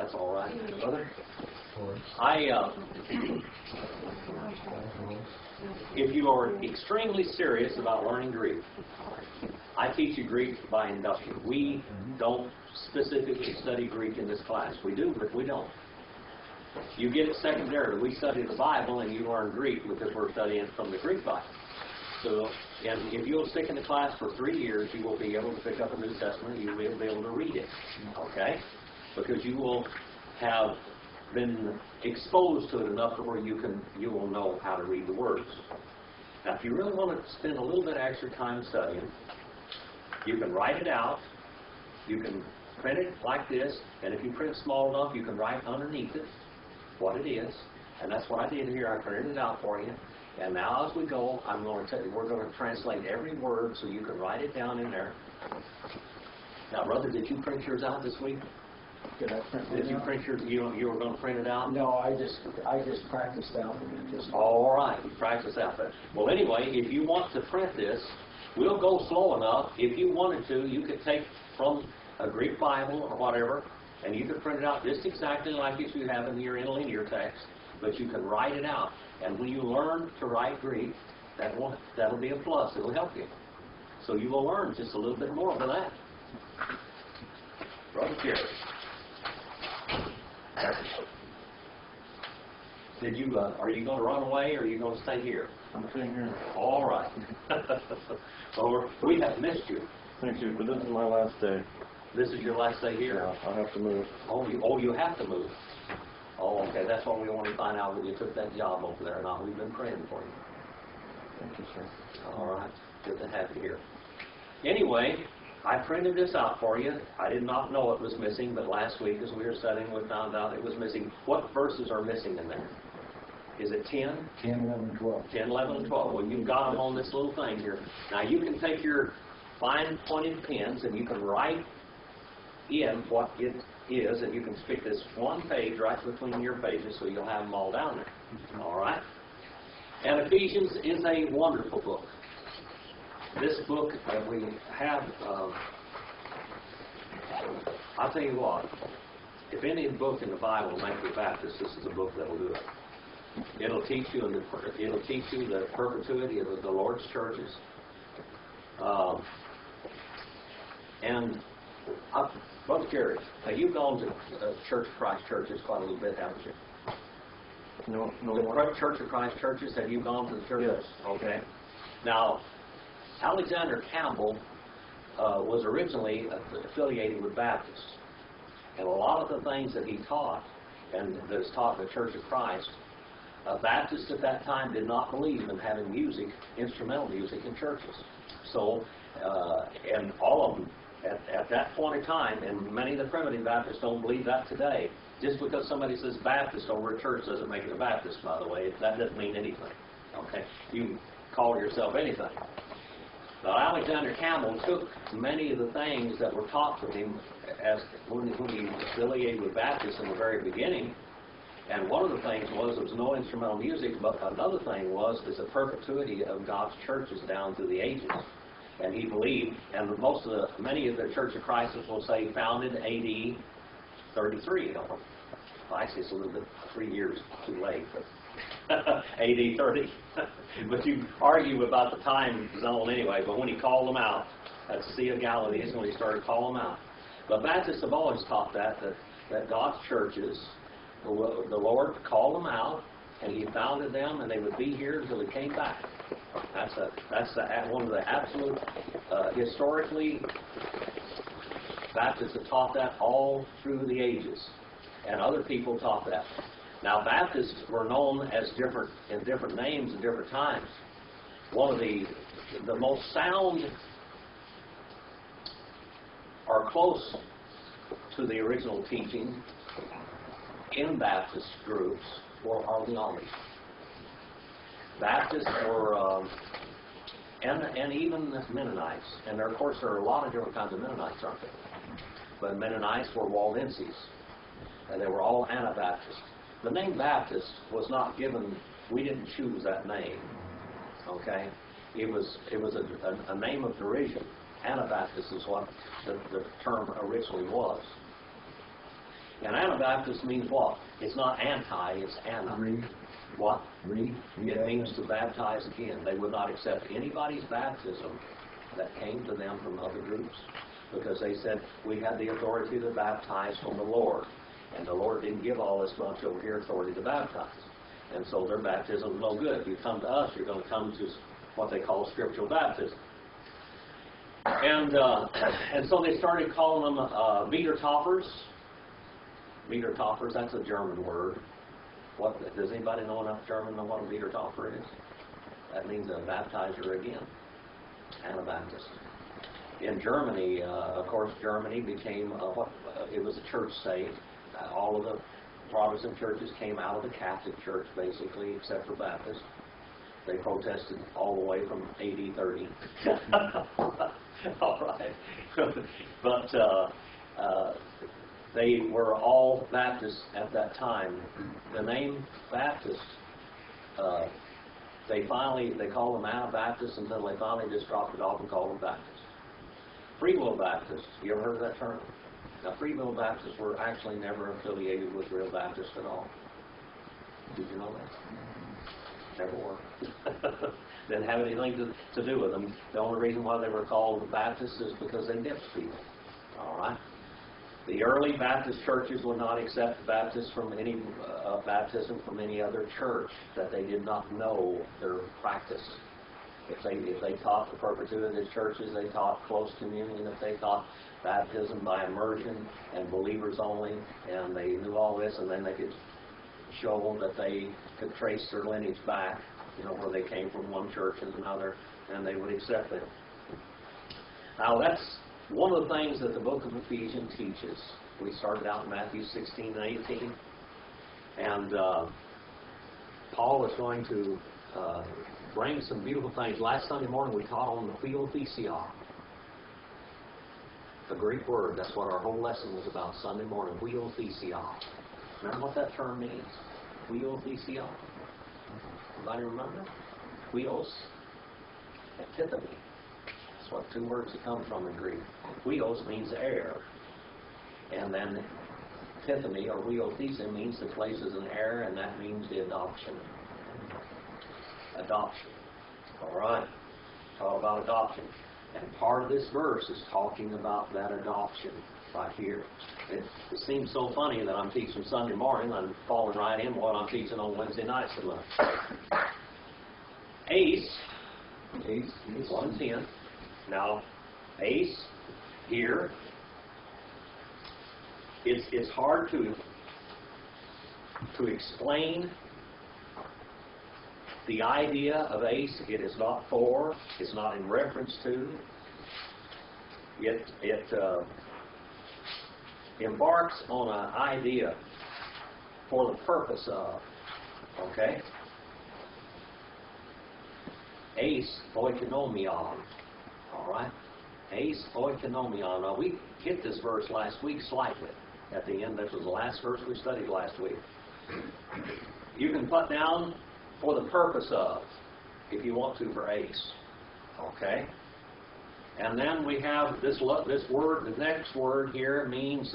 That's all right, brother. If you are extremely serious about learning Greek, I teach you Greek by induction. We don't specifically study Greek in this class. We do, but we don't. You get it secondarily. We study the Bible and you learn Greek because we're studying from the Greek Bible. So, and if you'll stick in the class for 3 years, you will be able to pick up a New Testament. You will be able to read it, okay? Because you will have been exposed to it enough to where you will know how to read the words. Now, if you really want to spend a little bit extra time studying, you can write it out. You can print it like this, and if you print small enough, you can write underneath it what it is, and that's what I did here. I printed it out for you. And now, as we go, we're going to translate every word so you can write it down in there. Now, brother, did you print yours out this week? Did I print it? Did you print yours? You were going to print it out? No, I just practiced out. All right, you practice out there. Well, anyway, if you want to print this, we'll go slow enough. If you wanted to, you could take from a Greek Bible or whatever, and you could print it out just exactly like as you have in your interlinear text, but you can write it out. And when you learn to write Greek, that'll be a plus. It'll help you. So you will learn just a little bit more than that. Brother Jerry. Are you going to run away or are you going to stay here? I'm staying here. All right. Well, we have missed you. Thank you, but this is my last day. This is your last day here? Yeah, I have to move. Oh, you have to move. Oh, okay. That's what we want to find out when you took that job over there. Now, we've been praying for you. Thank you, sir. All right. Good to have you here. Anyway, I printed this out for you. I did not know it was missing, but last week as we were studying, we found out it was missing. What verses are missing in there? Is it 10? 10, 11, 12. 10, 11, and 12. Well, you've got them on this little thing here. Now, you can take your fine pointed pens and you can write in what it is, and you can stick this one page right between your pages so you'll have them all down there. All right? And Ephesians is a wonderful book. This book that we have, I'll tell you what, if any book in the Bible will make you Baptist, this is a book that will do it. It'll teach you the perpetuity of the Lord's churches. Brother Jerry, you've gone to Church of Christ churches quite a little bit, haven't you? No. The Church of Christ churches, have you gone to the churches? Yes. Okay. Now, Alexander Campbell was originally affiliated with Baptists. And a lot of the things that he taught, and that is taught in the Church of Christ, Baptists at that time did not believe in having music, instrumental music in churches. So, and all of them, at that point in time, and many of the primitive Baptists don't believe that today. Just because somebody says Baptist over a church doesn't make it a Baptist, by the way. That doesn't mean anything. Okay? You can call yourself anything. But Alexander Campbell took many of the things that were taught to him as when he was affiliated with Baptists in the very beginning. And one of the things was there was no instrumental music, but another thing was the perpetuity of God's churches down through the ages. And he believed, and many of the Church of Christ will say founded A.D. 33. Actually, it's a little bit 3 years too late, but A.D. 30. But you argue about the time zone anyway. But when he called them out, that's the Sea of Galilee is when he started calling them out. But Baptists have always taught that God's churches, the Lord called them out, and He founded them, and they would be here until He came back. That's one of the absolute historically, Baptists have taught that all through the ages, and other people taught that. Now, Baptists were known as different names at different times. One of the most sound or close to the original teaching in Baptist groups are the Amish. Baptists were, and even Mennonites. And there, of course, there are a lot of different kinds of Mennonites, aren't there? But Mennonites were Waldenses, and they were all Anabaptists. The name Baptist was not given, we didn't choose that name, okay? It was a name of derision. Anabaptist is what the term originally was. And Anabaptist means what? It's not anti, it's ana. What? It means to baptize again. They would not accept anybody's baptism that came to them from other groups, because they said, we had the authority to baptize from the Lord. And the Lord didn't give all this bunch over here authority to baptize. And so their baptism is no good. If you come to us, you're going to come to what they call scriptural baptism. And so they started calling them meter toppers. Meter toppers, that's a German word. What, does anybody know enough German to know what a meter topper is? That means a baptizer again, Anabaptist. In Germany, of course, Germany became it was a church state. All of the Protestant churches came out of the Catholic Church, basically, except for Baptists. They protested all the way from AD 30. All right. But they were all Baptists at that time. The name Baptist, they called them Anabaptists until they finally just dropped it off and called them Baptists. Free will Baptists, you ever heard of that term? Now, Free will Baptists were actually never affiliated with real Baptists at all. Did you know that? Never were. Didn't have anything to do with them. The only reason why they were called Baptists is because they dipped people. All right? The early Baptist churches would not accept baptism from any other church that they did not know their practice. If they taught the perpetuity of churches, they taught close communion. If they taught baptism by immersion and believers only, and they knew all this, and then they could show that they could trace their lineage back, where they came from one church and another, and they would accept it. Now, that's one of the things that the book of Ephesians teaches. We started out in Matthew 16 and 18, and Paul is going to bring some beautiful things. Last Sunday morning we taught on the theothesia, the Greek word. That's what our whole lesson was about Sunday morning, theothesia. Remember what that term means? Theothesia? Anybody remember? Theos, antithemy. That's what two words that come from in Greek. Theos means heir. And then antithemy, or theothesia, means the place is an heir, and that means the adoption. Adoption. All right. Talk about adoption. And part of this verse is talking about that adoption right here. It seems so funny that I'm teaching Sunday morning. I'm falling right in what I'm teaching on Wednesday nights at lunch. Ace 1:10. Now, ace here. It's hard to explain the idea of ace. It is not for. It's not in reference to. It embarks on an idea for the purpose of. Okay? Ace oikonomion. All right? Ace oikonomion. Now, we hit this verse last week slightly. At the end, this was the last verse we studied last week. You can put down for the purpose of, if you want to, for ace. Okay? And then we have this word, the next word here means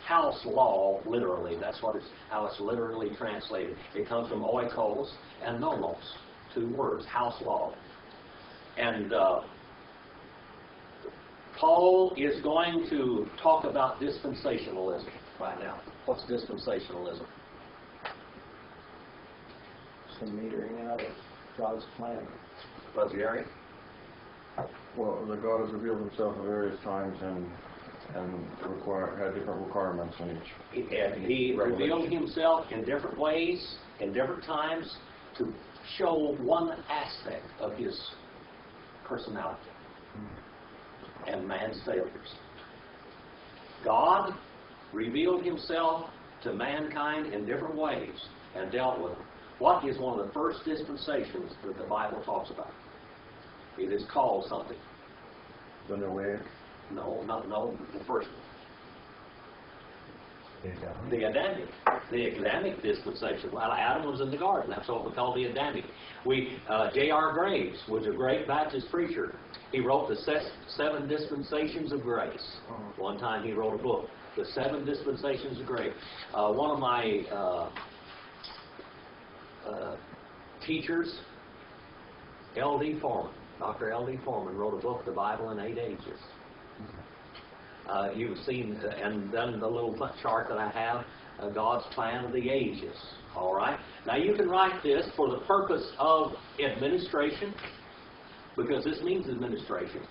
house law, literally. That's how it's literally translated. It comes from oikos and nomos, two words, house law. And Paul is going to talk about dispensationalism right now. What's dispensationalism? Some metering out of God's plan. Brother Gary? Well, that God has revealed himself at various times and had different requirements in each. He revealed himself in different ways, in different times, to show one aspect of his personality and man's failures. God revealed himself to mankind in different ways and dealt with them. What is one of the first dispensations that the Bible talks about? It is called something. The Noahic? No, the first one. The Adamic. The Adamic dispensation. Well, Adam was in the garden. That's what we call the Adamic. J.R. Graves was a great Baptist preacher. He wrote the 7 dispensations of grace. One time he wrote a book. The 7 dispensations of grace. One of my teachers, L.D. Foreman, Dr. L.D. Foreman, wrote a book, The Bible in 8 Ages. You've seen, and then the little chart that I have, God's plan of the ages. All right? Now you can write this for the purpose of administration, because this means administration.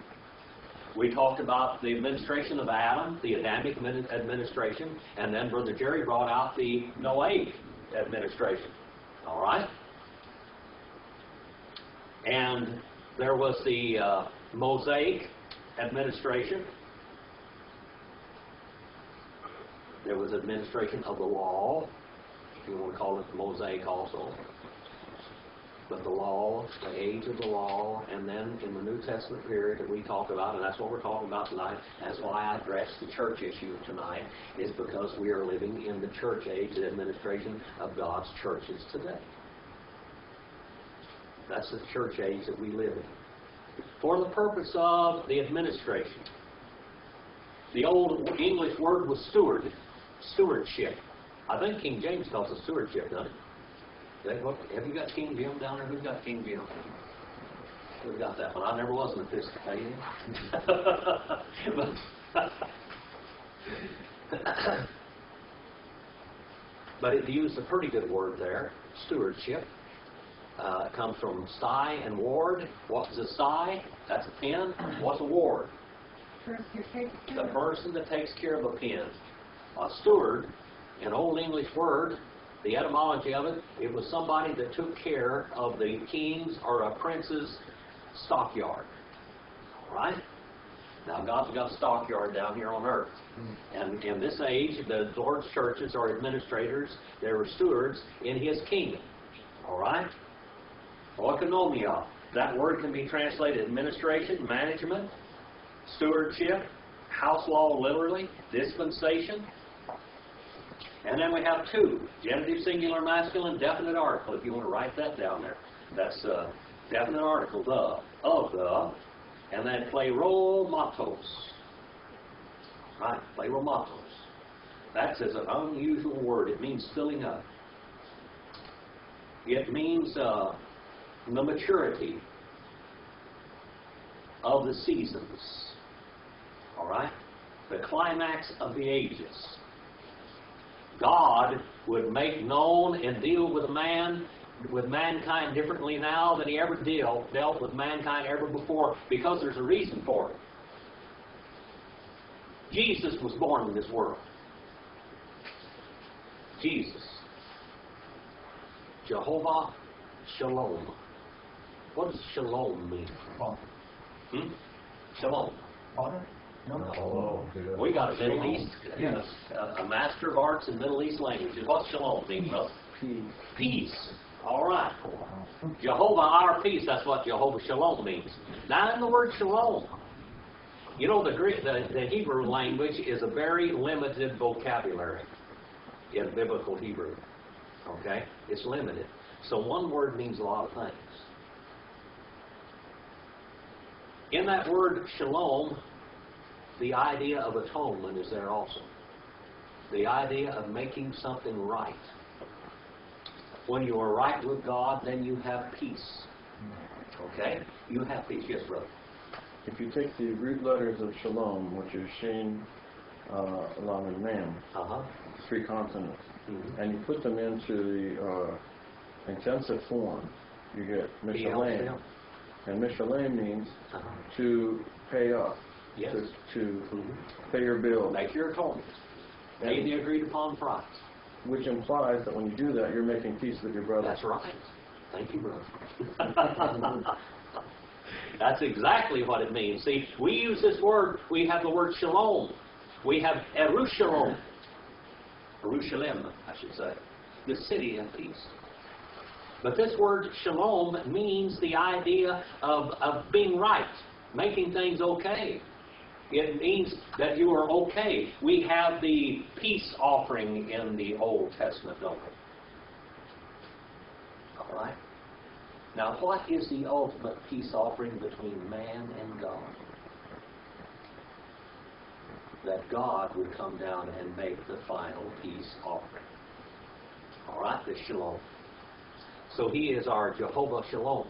We talked about the administration of Adam, the Adamic administration, and then Brother Jerry brought out the Noahic administration. All right? And there was the Mosaic administration. There was administration of the law, if you want to call it the Mosaic also. But the law, the age of the law, and then in the New Testament period that we talk about, and that's what we're talking about tonight, that's why I addressed the church issue tonight, is because we are living in the church age, the administration of God's churches today. That's the church age that we live in. For the purpose of the administration. The old English word was stewardship. I think King James calls it stewardship, doesn't it? Have you got King Jim down there? Who's got King Jim? Who's got that one? I never was an Episcopalian. But it used a pretty good word there, stewardship. It comes from sty and ward. What's a sty? That's a pen. What's a ward? The person that takes care of a pen. A steward, an old English word, the etymology of it, it was somebody that took care of the king's or a prince's stockyard. All right? Now, God's got a stockyard down here on earth. And in this age, the Lord's churches are administrators. They were stewards in His kingdom. All right? Oikonomia. That word can be translated administration, management, stewardship, house law literally, dispensation. And then we have 2, genitive, singular, masculine, definite article, if you want to write that down there. That's definite article, the, of the, and then pleromatoos. Right, pleromatoos. That's an unusual word. It means filling up. It means the maturity of the seasons. All right? The climax of the ages. God would make known and deal with mankind differently now than He ever dealt with mankind ever before, because there's a reason for it. Jesus was born in this world. Jesus. Jehovah Shalom. What does shalom mean? Shalom. No. We got a Middle East, a Master of Arts in Middle East languages. What's shalom mean, brother? Peace. Peace. All right. Jehovah, our peace, that's what Jehovah Shalom means. Now, in the word shalom, you know, the Hebrew language is a very limited vocabulary in biblical Hebrew. Okay? It's limited. So one word means a lot of things. In that word shalom, the idea of atonement is there also. The idea of making something right. When you are right with God, then you have peace. Okay? You have peace. Yes, brother. If you take the root letters of shalom, which is shin, along with mem, 3 consonants, and you put them into the intensive form, you get mishalem. And mishalem means to pay up. Yes. To pay your bill. Make your atonement. Pay the agreed upon price. Which implies that when you do that, you're making peace with your brother. That's right. Thank you, brother. That's exactly what it means. See, we use this word, we have the word shalom. We have Yerushalom. Jerusalem, I should say. The city of peace. But this word shalom means the idea of being right, making things okay. It means that you are okay. We have the peace offering in the Old Testament, don't we? All right? Now, what is the ultimate peace offering between man and God? that God would come down and make the final peace offering. All right, the shalom. So He is our Jehovah Shalom.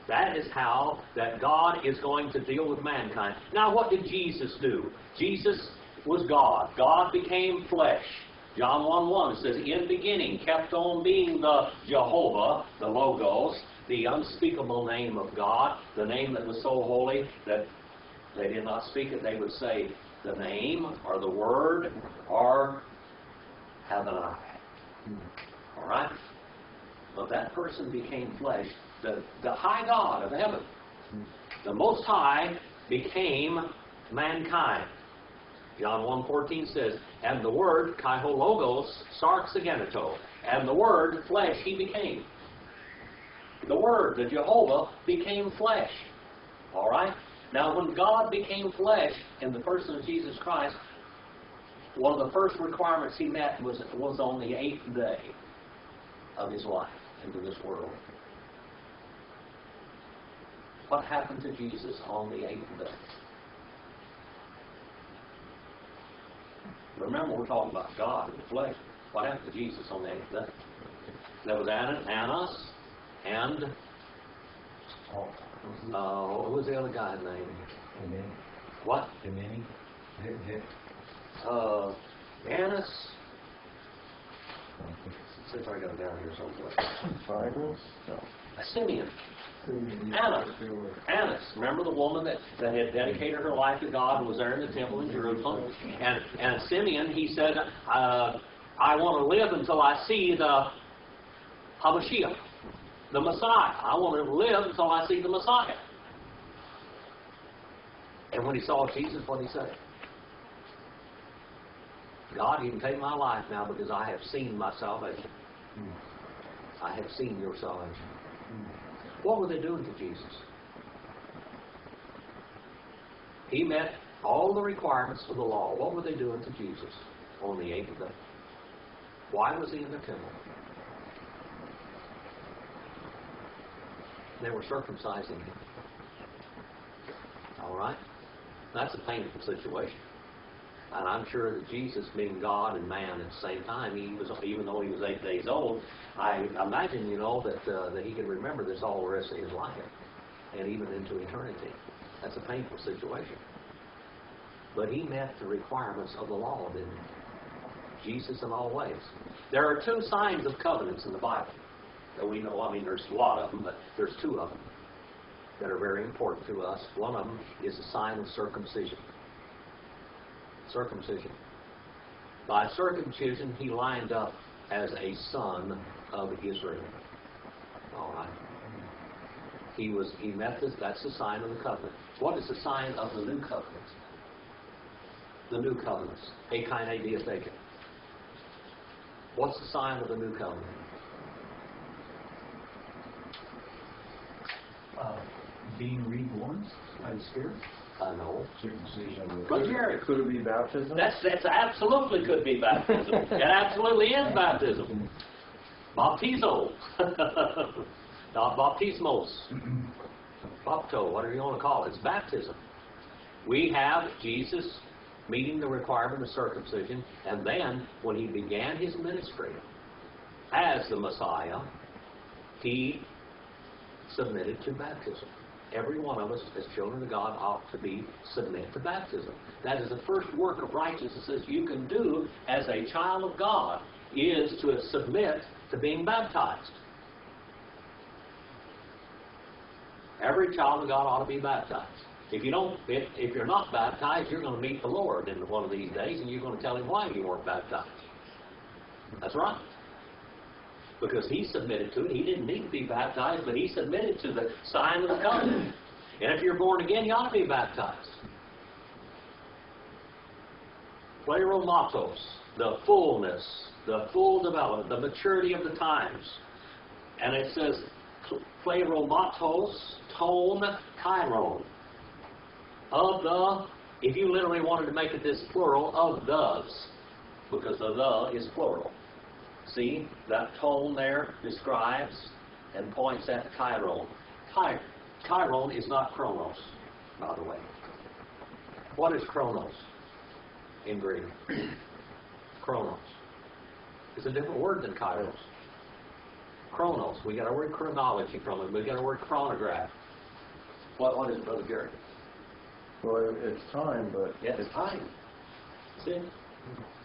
That is how that God is going to deal with mankind. Now, what did Jesus do? Jesus was God. God became flesh. John 1:1 says, in beginning, kept on being the Jehovah, the Logos, the unspeakable name of God, the name that was so holy that they did not speak it. They would say the name or the word or Adonai. All right? But that person became flesh. The high God of heaven, the Most High, became mankind. John 1:14 says, and the Word, Kaiho Logos, Sarx Ageneto, and the Word, flesh, He became. The Word, the Jehovah, became flesh. All right? Now, when God became flesh in the person of Jesus Christ, one of the first requirements He met was on the 8th day of His life into this world. What happened to Jesus on the 8th day? Remember, we're talking about God in the flesh. What happened to Jesus on the 8th day? There was Annas and what was the other guy's name? What? Annas. See if I got it down here someplace. No. Simeon. Annas. Remember the woman that had dedicated her life to God and was there in the temple in Jerusalem? And Simeon, he said, I want to live until I see the Hamashiach, the Messiah. I want to live until I see the Messiah. And when he saw Jesus, what did he say? God, you can take my life now because I have seen my salvation. I have seen your salvation. What were they doing to Jesus? He met all the requirements of the law. What were they doing to Jesus on the 8th day? Why was he in the temple? They were circumcising him. All right? That's a painful situation. And I'm sure that Jesus, being God and man at the same time, even though he was 8 days old, I imagine, that he could remember this all the rest of his life, and even into eternity. That's a painful situation. But he met the requirements of the law, didn't he? Jesus in all ways. There are 2 signs of covenants in the Bible that we know. I mean, there's a lot of them, but there's 2 of them that are very important to us. One of them is the sign of circumcision. Circumcision. By circumcision, he lined up as a son of Israel. All right. He met this. That's the sign of the covenant. What is the sign of the new covenant? The new covenants. Ekaine diatheke. What's the sign of the new covenant? Being reborn by the Spirit. No. Circumcision. But Jerry, Could it be baptism? that's absolutely could be baptism. It absolutely is baptism. Baptizo. Not baptismos. Bapto, whatever you want to call it. It's baptism. We have Jesus meeting the requirement of circumcision, and then when he began his ministry as the Messiah, he submitted to baptism. Every one of us, as children of God, ought to submit to baptism. That is the first work of righteousness that you can do as a child of God, is to submit to being baptized. Every child of God ought to be baptized. If you're not baptized, you're going to meet the Lord in one of these days, and you're going to tell him why you weren't baptized. That's right. Because he submitted to it. He didn't need to be baptized, but he submitted to the sign of the covenant. And if you're born again, you ought to be baptized. Pleromatoos, the fullness, the full development, the maturity of the times. And it says, pleromatoos, tone, chiron. Of the, if you literally wanted to make it this plural, of those, because the is plural. See, that tone there describes and points at chiron. Chiron is not chronos, by the way. What is chronos? in Greek. Chronos. It's a different word than kairos. Chronos. We got our word chronology from it. We got our word chronograph. What is it, Brother Gary? Well, it's time, but Yes, it's time. See?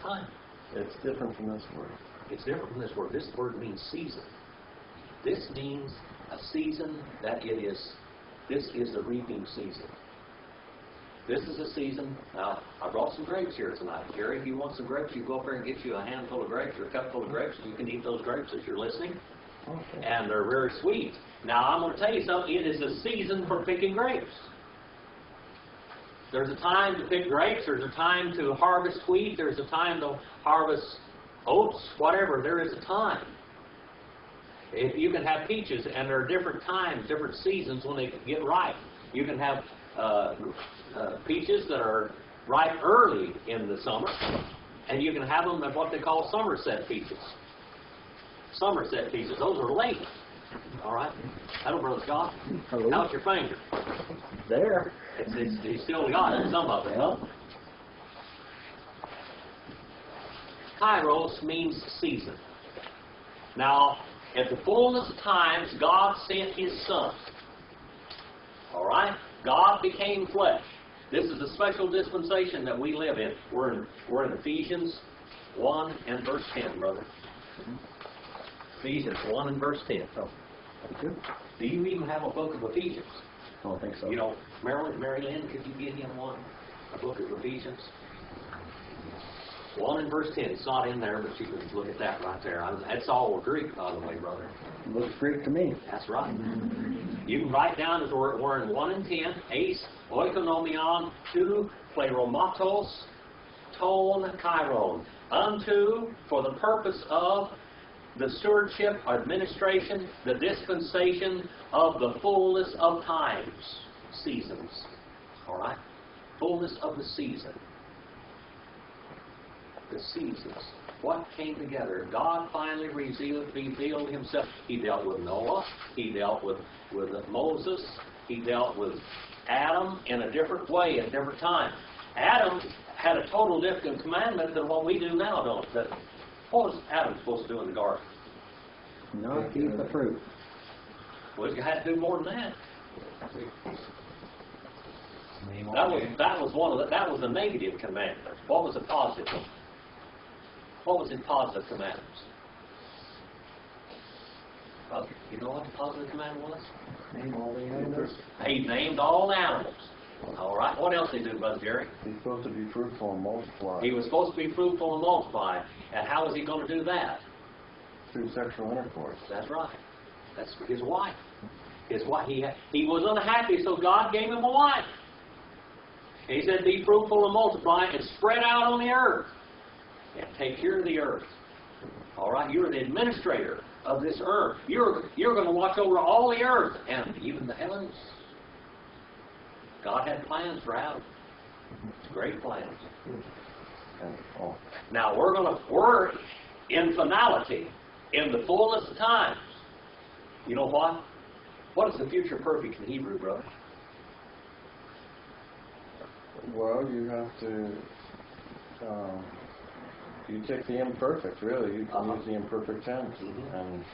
Time. it's different from this word. It's different from this word. This word means season. This means a season that it is, this is the reaping season. This is a season. Now, I brought some grapes here tonight. Gary, if you want some grapes, you go up there and get you a handful of grapes or a cupful of grapes. You can eat those grapes as you're listening. Okay. And they're very sweet. Now, I'm going to tell you something. It is a season for picking grapes. There's a time to pick grapes. There's a time to harvest wheat. There's a time to harvest oats, whatever. There is a time. If you can have peaches, and there are different times, different seasons when they get ripe. You can have peaches that are ripe early in the summer, and you can have them at what they call Somerset peaches. Somerset peaches, those are late. All right? Hello, Brother Scott. Hello. How's your finger? There. You still got it, some of it, huh? Kairos means season. Now, at the fullness of times, God sent His Son. All right? God became flesh. This is a special dispensation that we live in. We're in Ephesians 1 and verse 10, brother. Ephesians 1 and verse 10. Oh, good. Do you even have a book of Ephesians? I don't think so. You know, Mary Lynn, could you get him one? A book of Ephesians? 1 and verse 10. It's not in there, but you can look at that right there. That's all Greek, by the way, brother. Looks Greek to me. That's right. You can write down as we're in 1 and 10, eis, oikonomion, to, pleromatos, ton, chiron, unto, for the purpose of the stewardship, administration, the dispensation of the fullness of times, seasons. All right? Fullness of the season. The seasons. What came together? God finally revealed Himself. He dealt with Noah. He dealt with Moses. He dealt with Adam in a different way at a different time. Adam had a total different commandment than what we do now, don't we? What was Adam supposed to do in the garden? Not eat the fruit. Well, you had to do more than that. That was the negative commandment. What was the positive? What was his positive commandments? You know what the positive commandment was? Name all the animals. He named all animals. All right. What else did he do, Brother Jerry? He's supposed to be fruitful and multiply. He was supposed to be fruitful and multiply. And how was he going to do that? Through sexual intercourse. That's right. That's his wife. His wife. He was unhappy, so God gave him a wife. And He said, "Be fruitful and multiply and spread out on the earth and take care of the earth." All right. You're the administrator of this earth. You're going to watch over all the earth and even the heavens. God had plans for Adam. Great plans. And, oh, Now we're in finality, in the fullness of times. You know what? What is the future perfect in Hebrew, brother? well, you have to. You take the imperfect, really. You can use the imperfect tense. And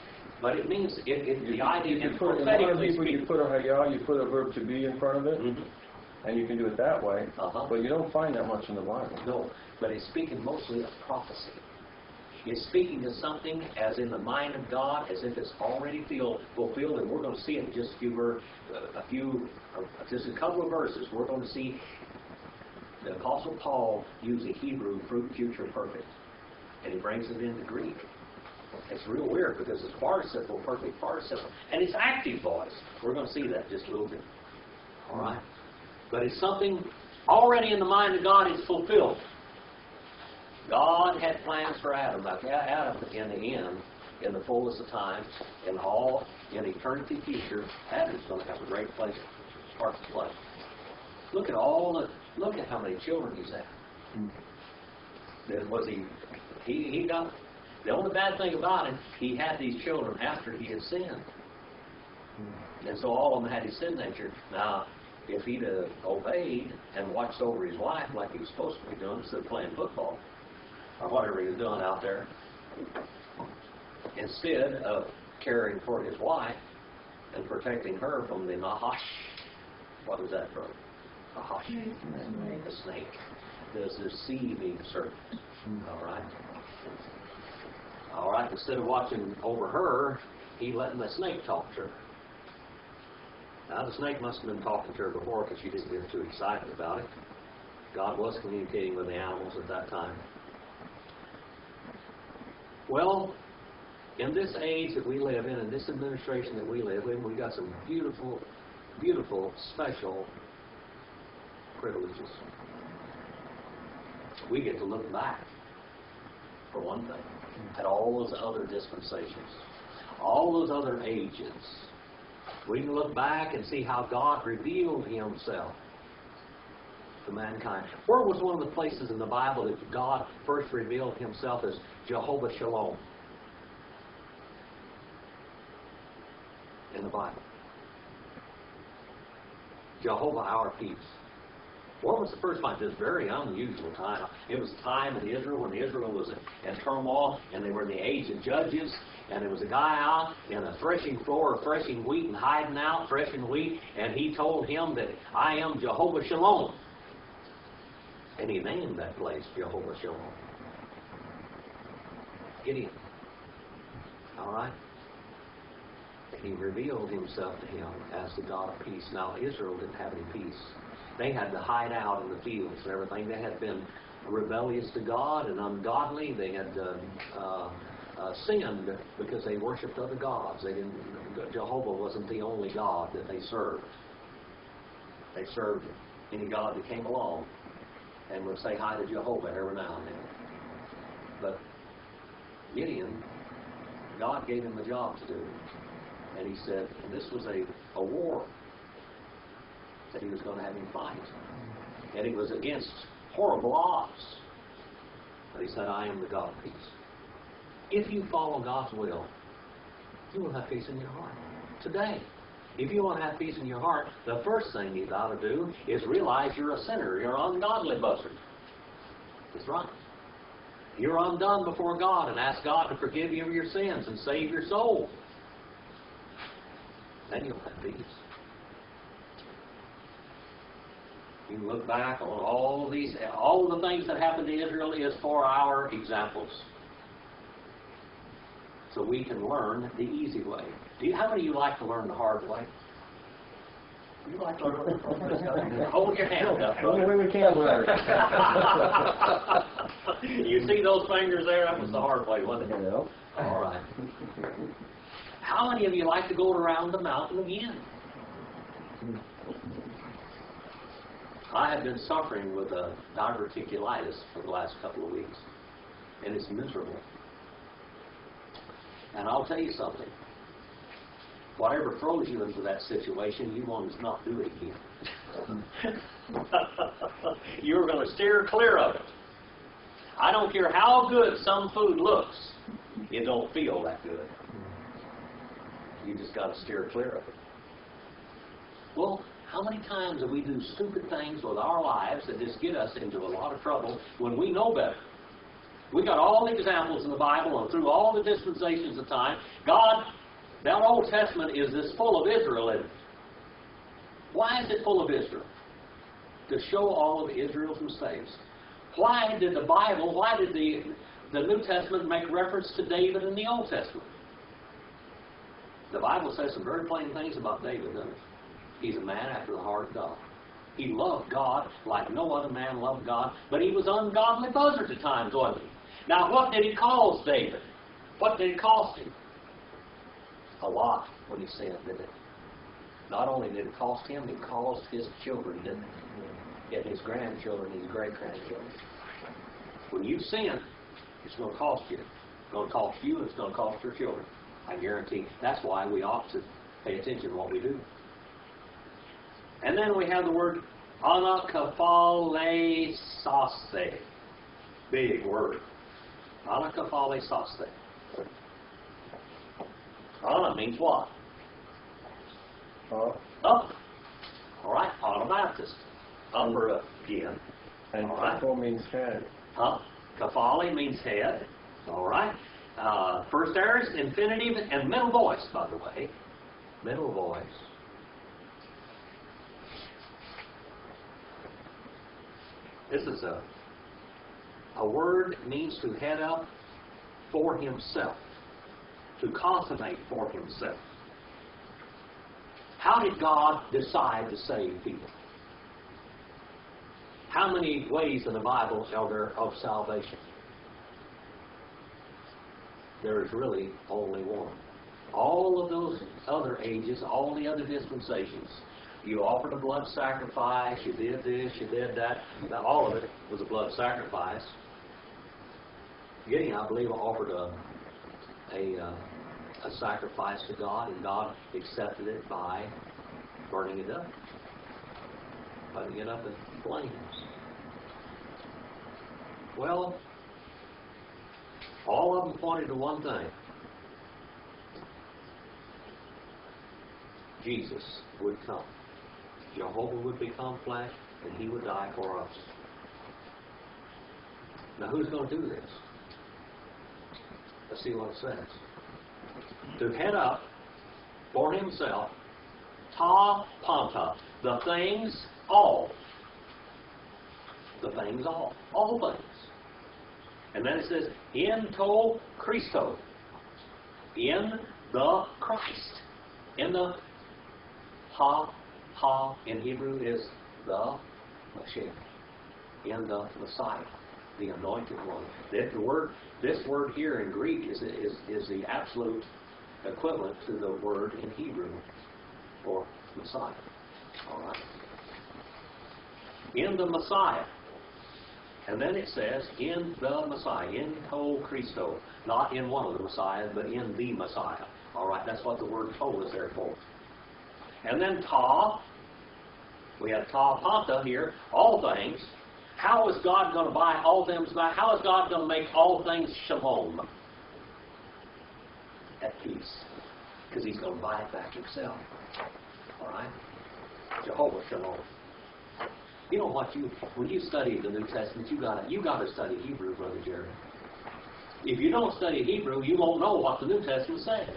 But it means the idea you is put in a lot of prophetically people, you speaking. put a hayah, you put a verb to be in front of it, and you can do it that way. But you don't find that much in the Bible. No, but it's speaking mostly of prophecy. It's speaking to something as in the mind of God, as if it's already fulfilled, and we're going to see it in just just a couple of verses. We're going to see the Apostle Paul use the Hebrew future perfect, and he brings it into Greek. It's real weird because it's participle, perfect participle, and it's active voice. We're going to see that just a little bit. All right, but it's something already in the mind of God. It's fulfilled. God had plans for Adam. Now, Adam, in the end, in the fullness of time, in eternity future, Adam's going to have a great place, part to play. Look at how many children he's had. He got the only bad thing about him, he had these children after he had sinned, and so all of them had his sin nature. Now, if he'd have obeyed and watched over his wife like he was supposed to be doing instead of playing football or whatever he was doing out there, instead of caring for his wife and protecting her from the Nahash, what is that from? Nahash, the snake, the deceiving serpent. All right, instead of watching over her, he let the snake talk to her. Now, the snake must have been talking to her before because she didn't get too excited about it. God was communicating with the animals at that time. Well, in this age that we live in this administration that we live in, we've got some beautiful, beautiful, special privileges. We get to look back, for one thing, at all those other dispensations, all those other ages. We can look back and see how God revealed himself to mankind. Where was one of the places in the Bible that God first revealed himself as Jehovah Shalom? In the Bible. Jehovah our peace. What was the first time? This very unusual time. It was a time in Israel when Israel was in turmoil, and they were in the age of judges, and there was a guy out in a threshing floor threshing wheat and hiding out, threshing wheat, and he told him that I am Jehovah Shalom. And he named that place Jehovah Shalom. Gideon. All right? He revealed himself to him as the God of peace. Now, Israel didn't have any peace. They had to hide out in the fields and everything. They had been rebellious to God and ungodly. They had sinned because they worshipped other gods. They didn't. Jehovah wasn't the only God that they served. They served any god that came along and would say hi to Jehovah every now and then. But Gideon, God gave him a job to do. And he said, and this was a war that he was going to have him fight. And it was against horrible odds. But he said, I am the God of peace. If you follow God's will, you will have peace in your heart. Today, if you want to have peace in your heart, the first thing you've got to do is realize you're a sinner. You're an ungodly buzzard. That's right. You're undone before God, and ask God to forgive you of your sins and save your soul. Then you'll have peace. You can look back on all the things that happened to Israel is for our examples. So we can learn the easy way. How many of you like to learn the hard way? You like to learn the hard way? Hold your hand up. The only way we can learn. You see those fingers there? That was the hard way, wasn't it? Yeah. All right. How many of you like to go around the mountain again? I have been suffering with diverticulitis for the last couple of weeks, and it's miserable. And I'll tell you something. Whatever throws you into that situation, you want to not do it again. You're going to steer clear of it. I don't care how good some food looks, it don't feel that good. You just got to steer clear of it. Well, how many times do we do stupid things with our lives that just get us into a lot of trouble when we know better? We got all the examples in the Bible and through all the dispensations of time. God, that Old Testament is this full of Israel in it. Why is it full of Israel? To show all of Israel's mistakes. Why did the New Testament make reference to David in the Old Testament? The Bible says some very plain things about David, doesn't it? He's a man after the heart of God. He loved God like no other man loved God, but he was ungodly buzzard at times, wasn't he? Now, what did he cost David? What did it cost him? A lot when he sinned, didn't it? Not only did it cost him, it cost his children, didn't it? And his grandchildren, his great-grandchildren. When you sin, it's going to cost you. It's going to cost you, and it's going to cost your children. I guarantee. That's why we ought to pay attention to what we do. And then we have the word anakaphale saste. Big word. Anakaphale saste. Ana means what? Up. All right, Anabaptist. Upper again. And all right. Kapho means head. Kephale means head. All right. First aorist, infinitive, and middle voice, by the way. Middle voice. This is a word means to head up for himself, to consummate for himself. How did God decide to save people? How many ways in the Bible are there of salvation? There is really only one. All of those other ages, all the other dispensations, you offered a blood sacrifice, you did this, you did that. Now, all of it was a blood sacrifice. Gideon, I believe, offered a sacrifice to God, and God accepted it by burning it up. Putting it up in flames. Well, all of them pointed to one thing. Jesus would come. Jehovah would become flesh, and he would die for us. Now, who's going to do this? Let's see what it says. To head up for himself, ta panta, the things all. The things all things. And then it says, in to Christo, in the Christ. In the ha in Hebrew is the Mashiach, in the Messiah, the Anointed One. This word here in Greek is the absolute equivalent to the word in Hebrew for Messiah. All right. In the Messiah. And then it says, in the Messiah, in to Christo, not in one of the Messiahs, but in the Messiah. All right, that's what the word to is there for. And then ta, we have ta panta here, all things. How is God going to buy all things back? How is God going to make all things shalom? At peace. Because he's going to buy it back himself. All right? Jehovah Shalom. You know what? When you study the New Testament, you got to study Hebrew, Brother Jerry. If you don't study Hebrew, you won't know what the New Testament says.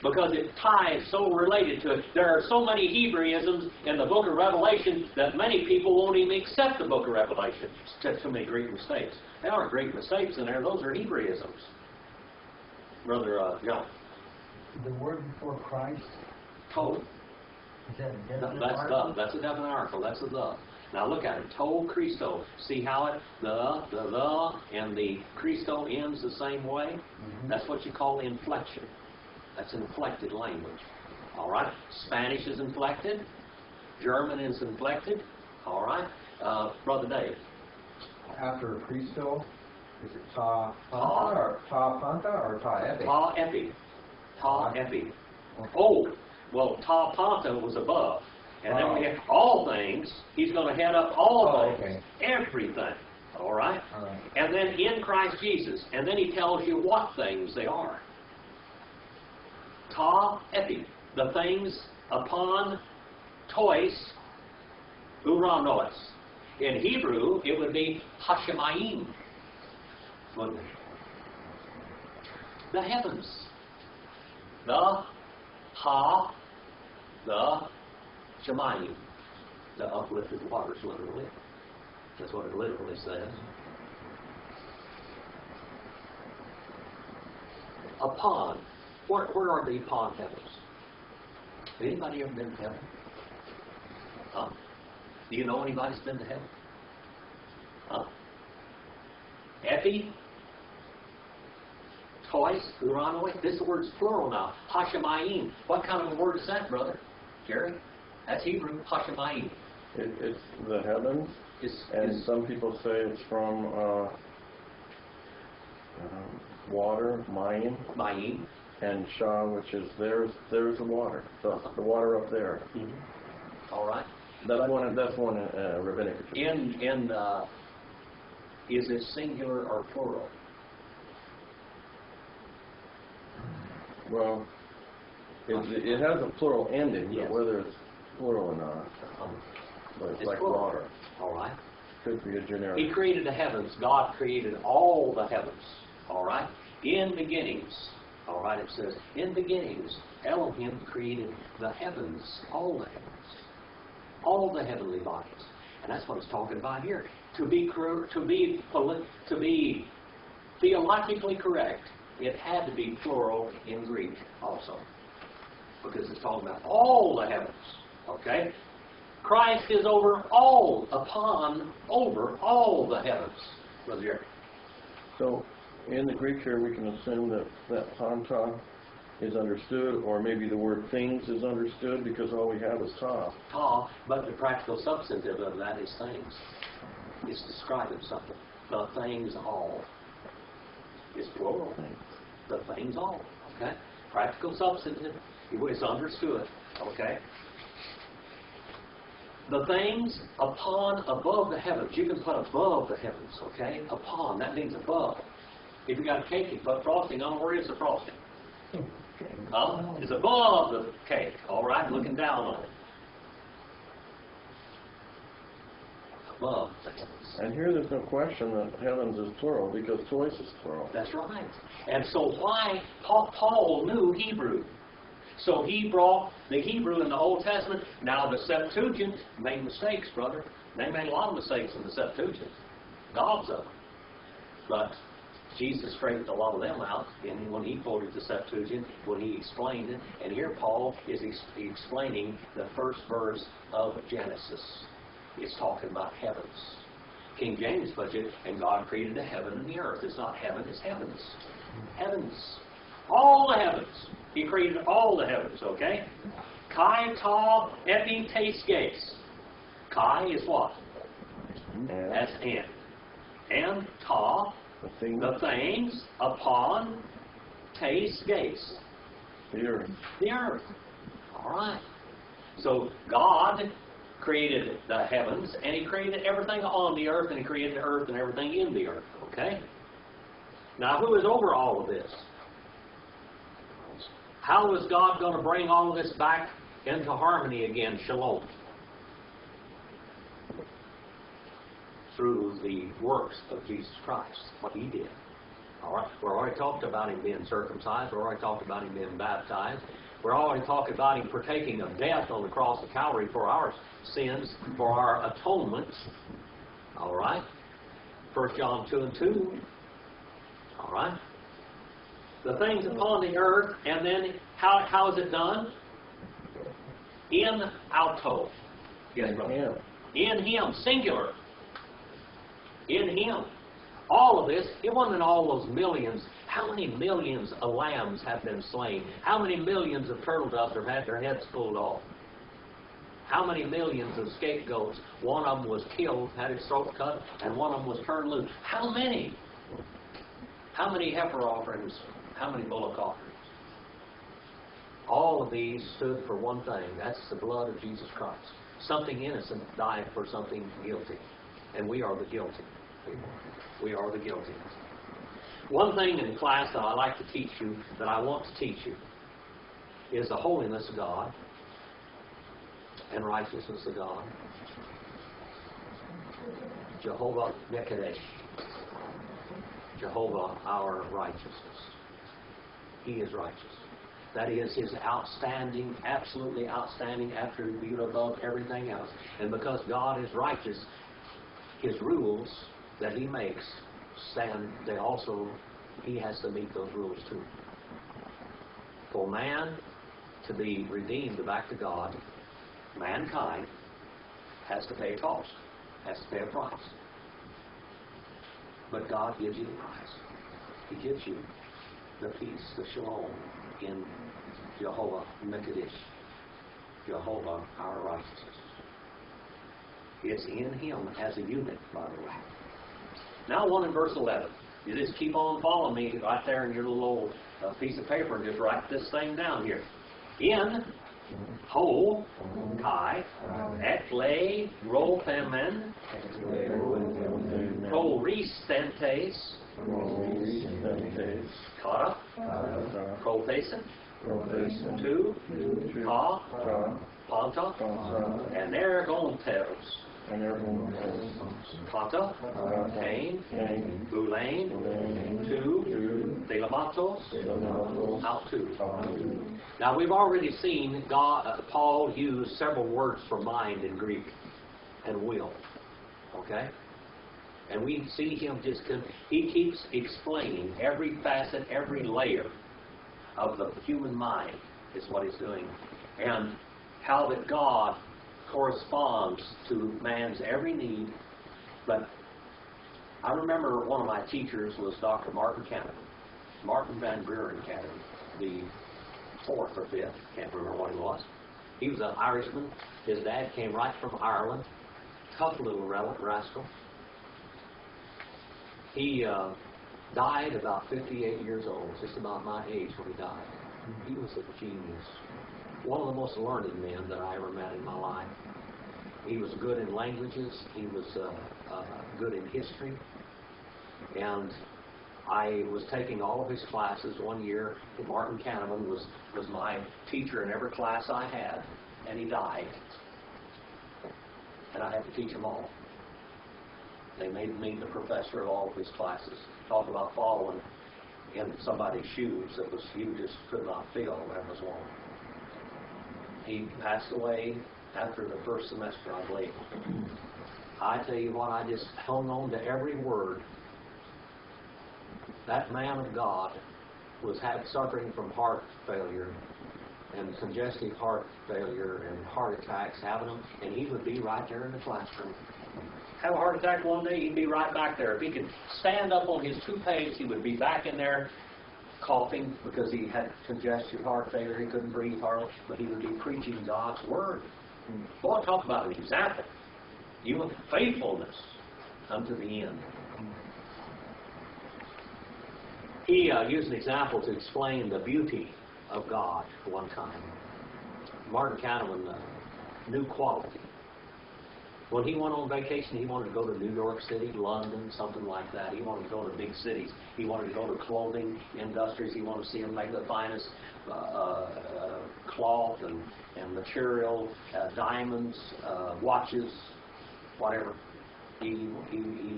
Because it ties so related to it. There are so many Hebraisms in the book of Revelation that many people won't even accept the book of Revelation. There's so many Greek mistakes. There aren't Greek mistakes in there. Those are Hebraisms. Brother John. The word before Christ? To. Is that a definite article? That's a definite article. That's a the. Now look at it. To Christo. See how it, the, and the Christo ends the same way? Mm-hmm. That's what you call inflection. That's inflected language. All right? Spanish is inflected. German is inflected. All right? Brother Dave. After Christo, is it ta panta or ta panta or ta epi? Ta epi. Ta epi. Oh, well, ta panta was above. And then we have all things. He's going to head up all things. Okay. Everything. All right? All right? And then in Christ Jesus. And then he tells you what things they are. Ta epi. The things upon tois uranois. In Hebrew, it would be hashemayim. The heavens. The Shemayim, the uplifted waters, literally. That's what it literally says. Upon. Where are the upon heavens? Anybody ever been to heaven? Huh? Do you know anybody's been to heaven? Huh? Epi? Tois? Uranoi? This word's plural now. Hashemayim. What kind of a word is that, brother Jerry? That's Hebrew, Hashemayim. It's the heavens, and some people say it's from water, mayim. Mayim. And Shah, which is there's the water, the water up there. Mm-hmm. All right. That's one rabbinic. Is it singular or plural? Well, it has a plural ending, yes. But whether it's plural or not, but it's like plural. water. All right. Could be a generic. He created the heavens. God created all the heavens. All right. In beginnings. All right. It says, in beginnings, Elohim created the heavens, all the heavens, all the heavenly bodies, and that's what it's talking about here. To be theologically correct, it had to be plural in Greek also, because it's talking about all the heavens. Okay. Christ is over all the heavens, Brother Jerry. So, in the Greek here, we can assume that panta is understood, or maybe the word things is understood, because all we have is ta. Ta, but the practical substantive of that is things. It's describing something. The things all. It's plural. The things all. Okay? Practical substantive. It's understood. Okay? The things above the heavens. You can put above the heavens, okay? Upon, that means above. If you got a cake, you put frosting on, where is the frosting? It's above the cake, all right? Looking down on it. Above the heavens. And here there's no question that heavens is plural, because toys is plural. That's right. And so why? Paul knew Hebrew. So he brought the Hebrew in the Old Testament. Now the Septuagint made mistakes, brother. They made a lot of mistakes in the Septuagint. Gobs of them. But Jesus straightened a lot of them out when he quoted the Septuagint, when he explained it. And here Paul is explaining the first verse of Genesis. It's talking about heavens. King James puts it, and God created the heaven and the earth. It's not heaven, it's heavens. Heavens. All the heavens. He created all the heavens, okay? Kai, ta, epi, tes, ges. Kai is what? That's and. And ta, the things, upon, tes, ges. The earth. The earth. All right. So God created the heavens, and He created everything on the earth, and He created the earth and everything in the earth, okay? Now, who is over all of this? How is God going to bring all of this back into harmony again, shalom? Through the works of Jesus Christ, what He did. All right, we've already talked about Him being circumcised. We've already talked about Him being baptized. We're already talking about Him partaking of death on the cross of Calvary for our sins, for our atonement. All right, 1 John 2:2. All right. The things upon the earth, and then how is it done? In auto. Yes, brother. In Him, singular. In Him. All of this, it wasn't all those millions. How many millions of lambs have been slain? How many millions of turtle doves have had their heads pulled off? How many millions of scapegoats? One of them was killed, had his throat cut, and one of them was turned loose. How many? How many heifer offerings? How many bullock offerings? All of these stood for one thing. That's the blood of Jesus Christ. Something innocent died for something guilty. And we are the guilty people. We are the guilty. One thing in class that I like to teach you, that I want to teach you, is the holiness of God and righteousness of God. Jehovah Mekadesh. Jehovah our righteousness. He is righteous. That is His outstanding, absolutely outstanding attribute above everything else. And because God is righteous, His rules that He makes stand, He has to meet those rules too. For man to be redeemed back to God, mankind has to pay a cost, has to pay a price. But God gives you the price. He gives you the peace, the shalom in Jehovah Mekadesh, Jehovah our righteousness. It's in Him as a unit, by the way. Now, one in verse 11. You just keep on following me right there in your little piece of paper and just write this thing down here. In ho, kai, ekle, rophemen, proristentes, kara, prophesen, two, ta, panta, and ergonteros. Panta, pain, bulain, two, delamatos, out two. Now we've already seen Paul use several words for mind in Greek and will. Okay? And we see him he keeps explaining every facet, every layer of the human mind is what he's doing. And how that God corresponds to man's every need. But I remember one of my teachers was Dr. Martin Van Buren Cannon, the fourth or fifth, can't remember what he was. He was an Irishman. His dad came right from Ireland. Tough little rascal. He died about 58 years old, just about my age when he died. He was a genius. One of the most learned men that I ever met in my life. He was good in languages. He was good in history. And I was taking all of his classes one year. Martin Kahneman was my teacher in every class I had, and he died. And I had to teach them all. They made me the professor of all of his classes. Talk about following in somebody's shoes that you just could not feel that was wrong. He passed away after the first semester, I believe. I tell you what, I just hung on to every word. That man of God was suffering from heart failure and congestive heart failure and heart attacks, having them, and he would be right there in the classroom. Have a heart attack one day, he'd be right back there. If he could stand up on his two pegs, he would be back in there coughing because he had congestive heart failure. He couldn't breathe hardly, but he would be preaching God's Word. Boy, talk about an example. Even faithfulness unto the end. He used an example to explain the beauty of God one time. Martin Kahneman knew quality. When he went on vacation, he wanted to go to New York City, London, something like that. He wanted to go to big cities. He wanted to go to clothing industries. He wanted to see them make the finest cloth and material, diamonds, watches, whatever. He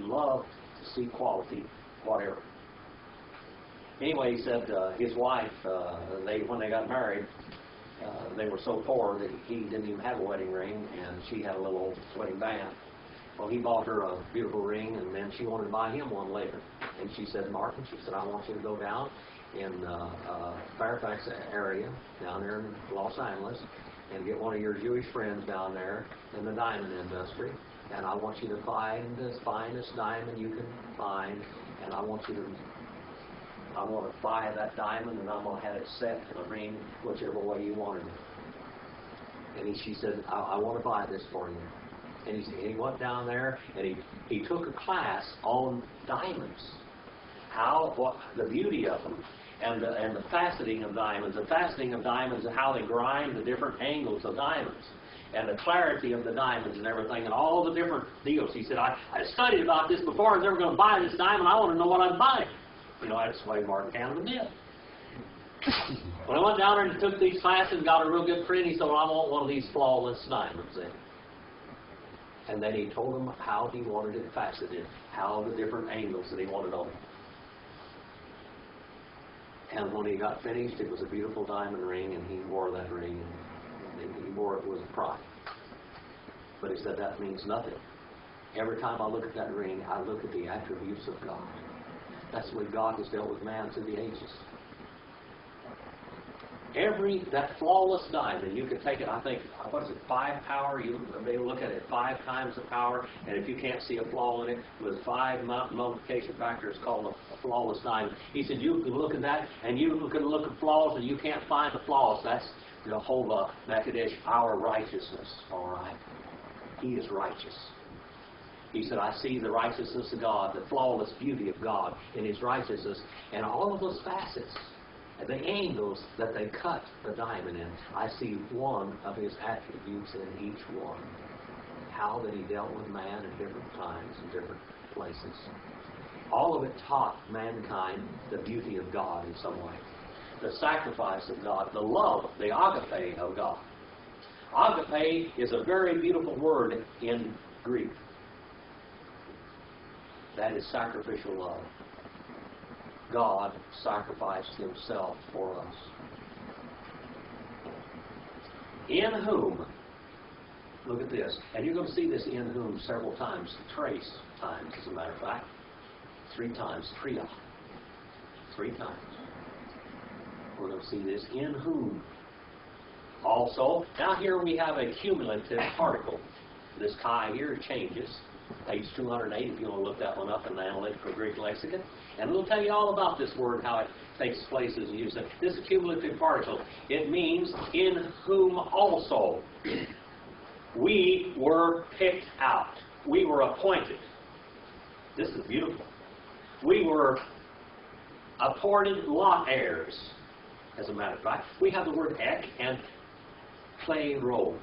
loved to see quality, whatever. Anyway, he said his wife, when they got married, they were so poor that he didn't even have a wedding ring, and she had a little old wedding band. Well, he bought her a beautiful ring, and then she wanted to buy him one later. And she said, Martin, she said, I want you to go down in Fairfax area, down there in Los Angeles, and get one of your Jewish friends down there in the diamond industry, and I want you to find the finest diamond you can find, and I want to buy that diamond, and I'm going to have it set in a ring, whichever way you wanted it. And she said, I want to buy this for you. And he went down there, and he took a class on diamonds. The beauty of them, and the faceting of diamonds. The faceting of diamonds and how they grind the different angles of diamonds. And the clarity of the diamonds and everything, and all the different deals. He said, I studied about this before. I was never going to buy this diamond. I want to know what I'm buying. You know, that's the way Martin Kahneman did. When I went down there and took these classes and got a real good friend, he said, well, I want one of these flawless diamonds then. And then he told him how he wanted it faceted, how the different angles that he wanted on it. And when he got finished, it was a beautiful diamond ring, and he wore that ring, and he wore it with pride. But he said, that means nothing. Every time I look at that ring, I look at the attributes of God. That's the way God has dealt with man through the ages. That flawless diamond, you could take it, I think, 5 power? They look at it 5 times the power, and if you can't see a flaw in it, with 5 multiplication factors called a flawless diamond. He said, you can look at that, and you can look at flaws, and you can't find the flaws. That's Jehovah Mekadesh, our righteousness, all right? He is righteous. He said, I see the righteousness of God, the flawless beauty of God in His righteousness, and all of those facets, the angles that they cut the diamond in. I see one of His attributes in each one. How that He dealt with man at different times and different places. All of it taught mankind the beauty of God in some way. the sacrifice of God, the love, the agape of God. Agape is a very beautiful word in Greek. That is sacrificial love. God sacrificed himself for us. In whom, look at this, and you're going to see this in whom several times, trace times as a matter of fact. 3 times, tria. 3 times. We're going to see this in whom. Also, now here we have a cumulative particle. This chi here changes. Page 208, if you want to look that one up in the Analytical Greek Lexicon. And we'll tell you all about this word, how it takes place as you use it. This is cumulative particle. It means in whom also we were picked out. We were appointed. This is beautiful. We were appointed lot heirs, as a matter of fact. We have the word ek and klero.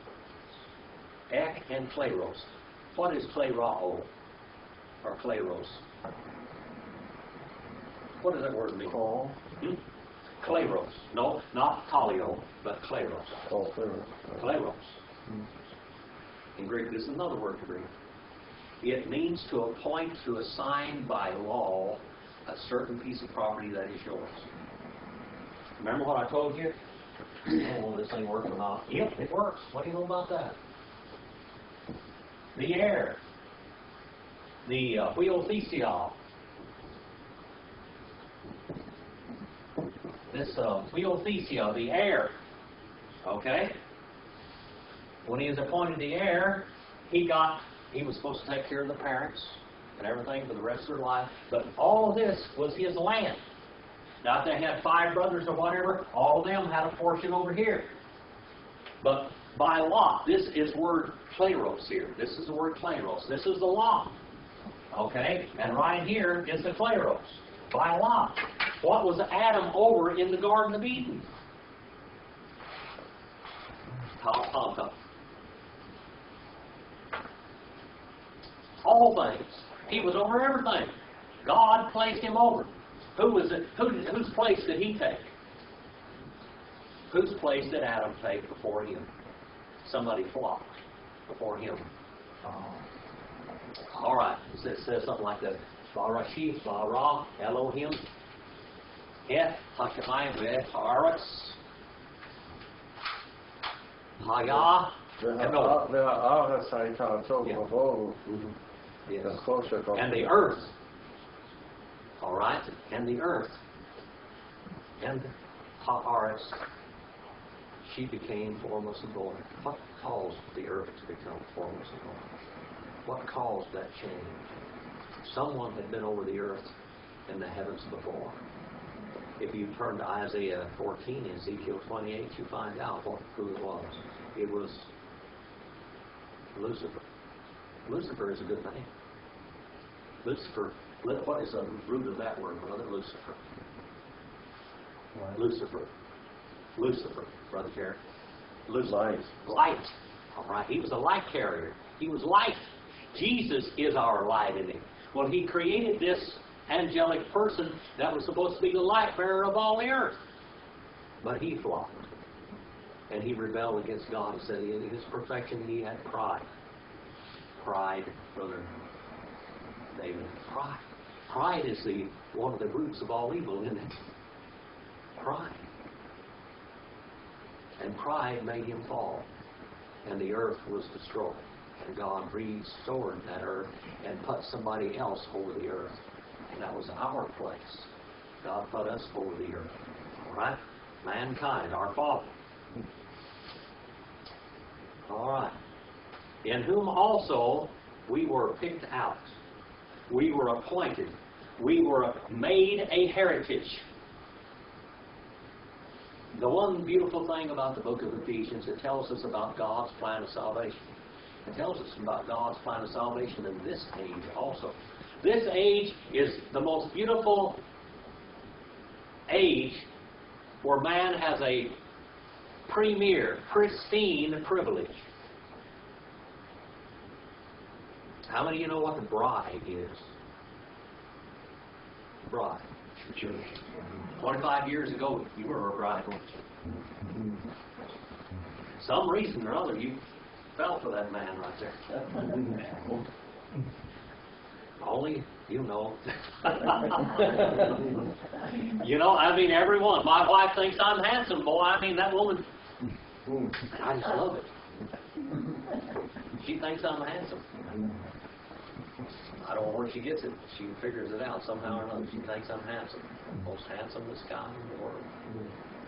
Ek and kleros. What is klerao or kleros? What does that word mean? Call. Kleros. No, not kalio, but kleros. Oh, kleros. Kleros. In Greek, this is another word for Greek. It means to appoint, to assign by law a certain piece of property that is yours. Remember what I told you? Oh, will this thing work or not? Yep, it works. What do you know about that? The heir. The huiothesia. This huiothesia, the heir. Okay? When he was appointed the heir, he was supposed to take care of the parents and everything for the rest of their life. But all of this was his land. Now, if they had 5 brothers or whatever, all of them had a portion over here. But by lot, this is word kleros here. This is the word kleros. This is the lot. Okay? And right here is the kleros. By lot. What was Adam over in the Garden of Eden? Ta-ta-ta. All things. He was over everything. God placed him over. Who was it? Whose place did he take? Whose place did Adam take before him? Somebody flocked before him. All right. It says something like that. Barashi, Bara, Elohim, Et, Hashemayim, Ve, Haaretz, Haya, Yes. And the earth. All right? And the earth. And Haaretz. She became formless and void. What caused the earth to become formless and void? What caused that change? Someone had been over the earth and the heavens before. If you turn to Isaiah 14 and Ezekiel 28, you find out who it was. It was Lucifer. Lucifer is a good name. Lucifer, what is the root of that word, brother? Lucifer. What? Lucifer. Lucifer, Brother Jerry. Light. Light. All right. He was a light carrier. He was light. Jesus is our light in him. Well, he created this angelic person that was supposed to be the light bearer of all the earth. But he flopped. And he rebelled against God and said in his perfection he had pride. Pride, Brother David. Pride. Pride is one of the roots of all evil, isn't it? Pride. And pride made him fall. And the earth was destroyed. And God restored that earth and put somebody else over the earth. And that was our place. God put us over the earth. All right? Mankind, our Father. All right. In whom also we were picked out. We were appointed. We were made a heritage. The one beautiful thing about the book of Ephesians, it tells us about God's plan of salvation. It tells us about God's plan of salvation in this age also. This age is the most beautiful age where man has a premier, pristine privilege. How many of you know what the bride is? Bride. Church. 25 years ago, you were a bride, weren't you? Some reason or other, you fell for that man right there. Only you know. You know, I mean, everyone. My wife thinks I'm handsome, boy. I mean, that woman, I just love it. She thinks I'm handsome. I don't know where she gets it. She figures it out somehow or another. She thinks I'm handsome. Most handsomest guy in the world.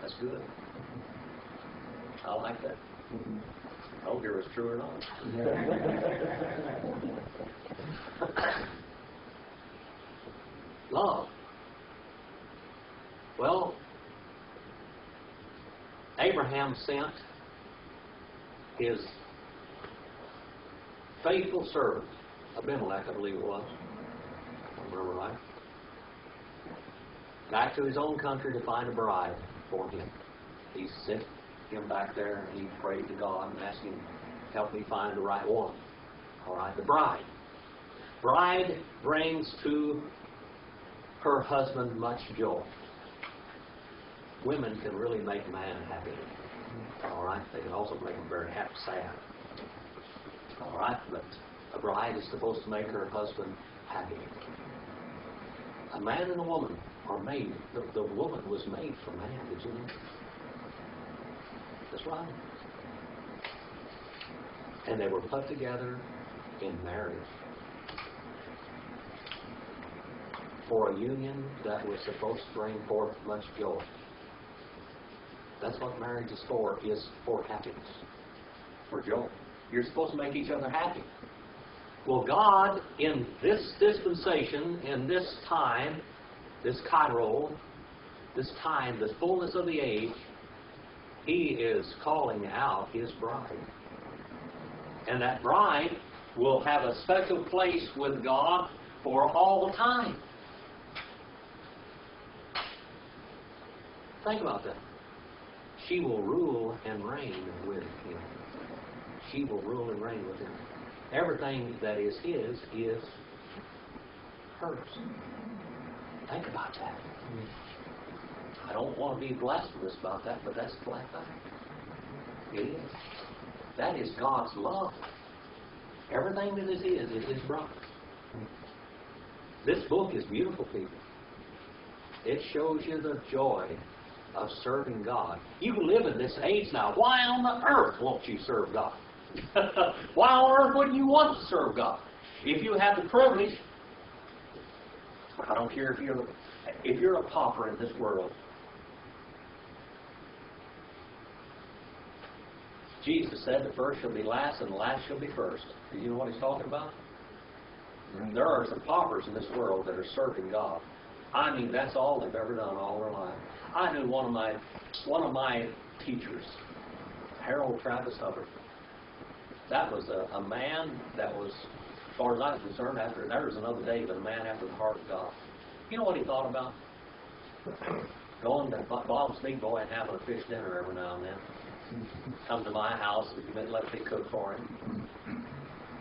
That's good. I like that. I don't care if it's true or not. Love. Well, Abraham sent his faithful servant, Abimelech, I believe it was, if I remember right, back to his own country to find a bride for him. He sent him back there and he prayed to God and asked him, help me find the right one. All right, the bride. Bride brings to her husband much joy. Women can really make a man happy. All right, they can also make him very happy, sad. All right, but a bride is supposed to make her husband happy. A man and a woman are made. The woman was made for man, did you know? That's right. And they were put together in marriage for a union that was supposed to bring forth much joy. That's what marriage is for happiness, for joy. You're supposed to make each other happy. Well, God, in this dispensation, in this time, this kairos, this time, the fullness of the age, He is calling out His bride. And that bride will have a special place with God for all time. Think about that. She will rule and reign with Him. She will rule and reign with Him. Everything that is His is hers. Think about that. I don't want to be blasphemous about that, but that's flat fact. It is. That is God's love. Everything that is His bride. This book is beautiful, people. It shows you the joy of serving God. You live in this age now. Why on the earth won't you serve God? Why on earth wouldn't you want to serve God? If you have the privilege, I don't care if you're a pauper in this world. Jesus said the first shall be last and the last shall be first. Do you know what He's talking about? There are some paupers in this world that are serving God. I mean, that's all they've ever done all their life. I knew one of my teachers, Harold Travis Hubbard. That was a man that was, as far as I was concerned, there was another David, a man after the heart of God. You know what he thought about? Going to Bob's Big Boy and having a fish dinner every now and then. Come to my house, let me cook for him.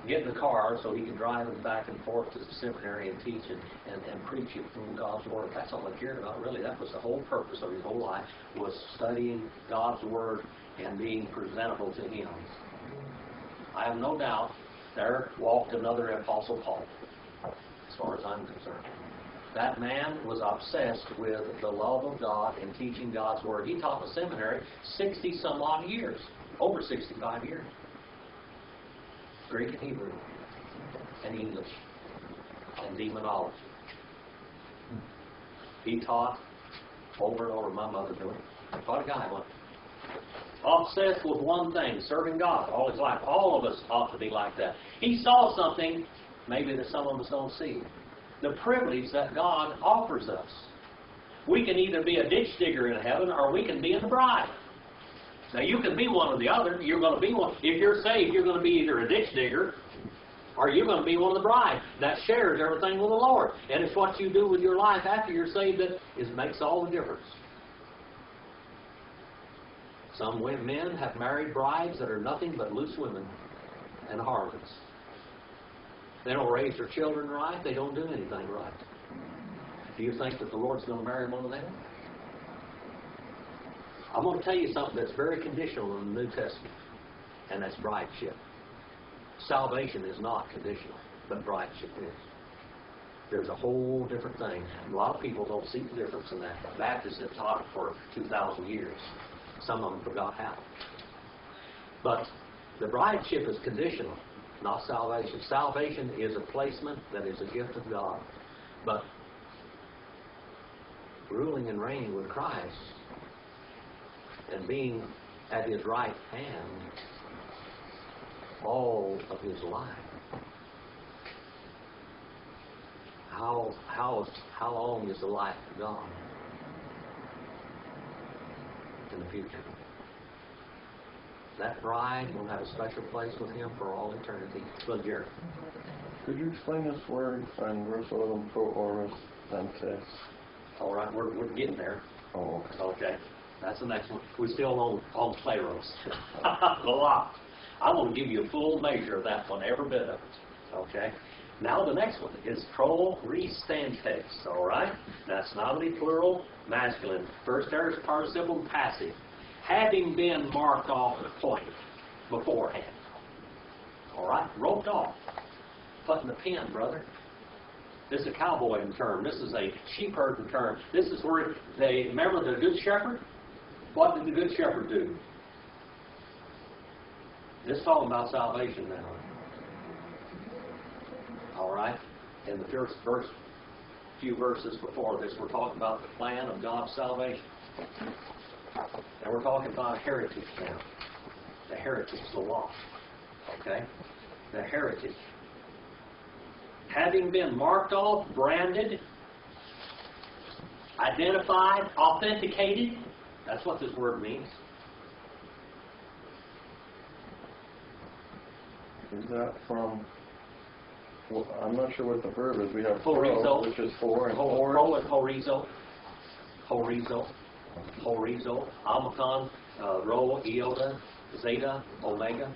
Get in the car so he can drive him back and forth to the seminary and teach and preach it from God's Word. That's all he cared about, really. That was the whole purpose of his whole life, was studying God's Word and being presentable to Him. I have no doubt there walked another Apostle Paul, as far as I'm concerned. That man was obsessed with the love of God and teaching God's Word. He taught in the seminary 60-some-odd years, over 65 years. Greek and Hebrew, and English, and demonology. He taught over and over. My mother knew it. What a guy was. Obsessed with one thing, serving God all his life. All of us ought to be like that. He saw something maybe that some of us don't see. The privilege that God offers us. We can either be a ditch digger in heaven or we can be in the bride. Now, you can be one or the other. You're going to be one. If you're saved, you're going to be either a ditch digger or you're going to be one of the bride that shares everything with the Lord. And it's what you do with your life after you're saved that makes all the difference. Some men have married brides that are nothing but loose women and harlots. They don't raise their children right. They don't do anything right. Do you think that the Lord's going to marry one of them? I'm going to tell you something that's very conditional in the New Testament, and that's brideship. Salvation is not conditional, but brideship is. There's a whole different thing. A lot of people don't see the difference in that. Baptists have taught it for 2,000 years. Some of them forgot how. But the brideship is conditional, not salvation. Salvation is a placement that is a gift of God. But ruling and reigning with Christ and being at His right hand all of His life. How long is the life of God in the future? That bride will have a special place with Him for all eternity. Well, Jerry. Could you explain this word in verse 11, pro oris entes? All right, we're getting there. Oh, okay. That's the next one. We're still on Pharaohs. A lot. I want to give you a full measure of that one, every bit of it. Okay. Now the next one is pro restantes. All right. That's nominally plural, masculine. First aorist participle passive. Having been marked off the point beforehand. All right. Roped off. Putting the pin, brother. This is a cowboying term. This is a sheep herding term. This is where they remember the good shepherd. What did the good shepherd do? This is talking about salvation now. All right? In the first few verses before this, we're talking about the plan of God's salvation. And we're talking about heritage now. The heritage, the law. Okay? The heritage. Having been marked off, branded, identified, authenticated. That's what this word means. is that from? Well, I'm not sure what the verb is. We have horizo, pro, which is for, and pro is horizo, omicron, rho, iota, zeta, omega.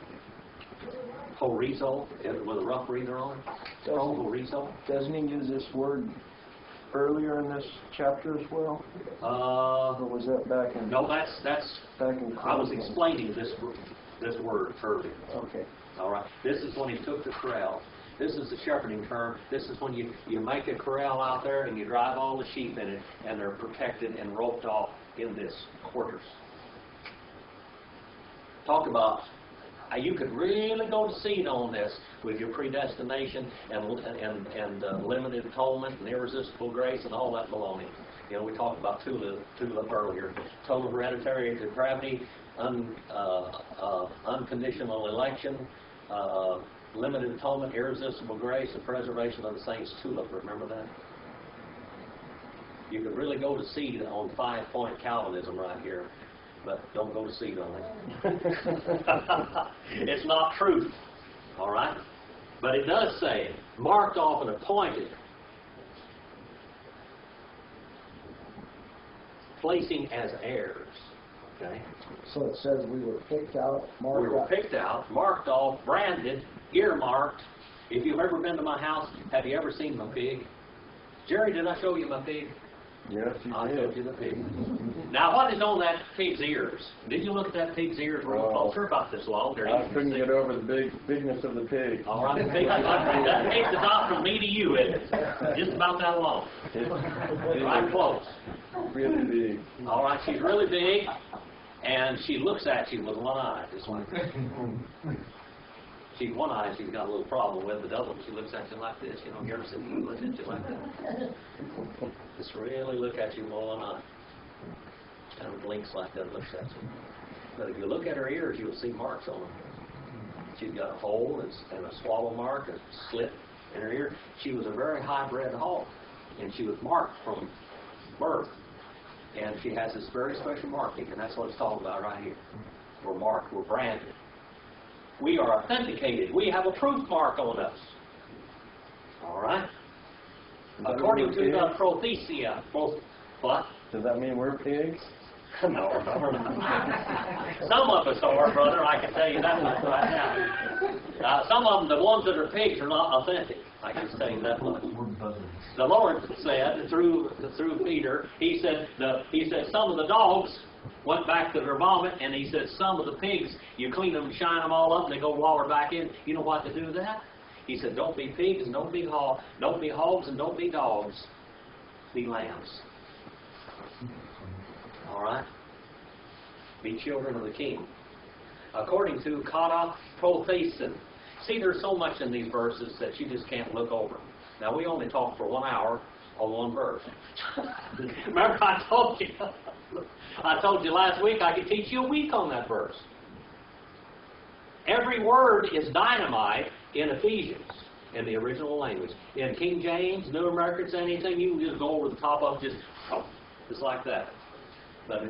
Horizo, with a rough reader on it. Horizo. Doesn't he use this word earlier in this chapter as well? Or was that back in? No, that's back in. I was explaining this word earlier. Okay. All right. This is when he took the corral. This is the shepherding term. This is when you make a corral out there and you drive all the sheep in it, and they're protected and roped off in this quarters. Talk about. You could really go to seed on this with your predestination and limited atonement and irresistible grace and all that baloney. You know, we talked about tulip earlier. Total hereditary depravity, unconditional election, limited atonement, irresistible grace, and preservation of the saints. Tulip, remember that? You could really go to seed on 5-point Calvinism right here. But don't go to seed on it. It's not truth. All right? But it does say, marked off and appointed. Placing as heirs. Okay? So it says we were picked out, marked out. We were picked out, marked off, branded, earmarked. If you've ever been to my house, have you ever seen my pig? Jerry, did I show you my pig? Yes, you I did. showed you the pig. Now, what is on that pig's ears? Did you look at that pig's ears real closer about this long? I couldn't get over the bigness of the pig. All right, that pig's about from me to you, isn't it? Just about that long. Right close. Really big. All right, she's really big, and she looks at you with one eye. Just like one eye she's got a little problem with, the other one she looks at you like this. You know, you ever seen her look at you like that? Just really look at you with one eye. Kind of blinks like that, looks at you. But if you look at her ears, you'll see marks on them. She's got a hole and a swallow mark, a slit in her ear. She was a very high-bred hog, and she was marked from birth. And she has this very special marking, and that's what it's talking about right here. We're marked, we're branded. We are authenticated. We have a proof mark on us. All right? According to the prothesia. What? Does that mean we're pigs? No, we're not. Some of us are, brother, I can tell you that much right now. Some of them, the ones that are pigs, are not authentic. I can tell you that much. The Lord said through Peter, He said some of the dogs went back to their vomit, and he said, some of the pigs, you clean them and shine them all up, and they go waller back in. You know what to do with that? He said, don't be pigs, and don't be hogs, and don't be dogs. Be lambs. All right? Be children of the King. According to kata prophesin. See, there's so much in these verses that you just can't look over. Now, we only talked for 1 hour on one verse. Remember I told you last week I could teach you a week on that verse. Every word is dynamite in Ephesians, in the original language. In King James, New Americans, anything, you can just go over the top of it, just like that. But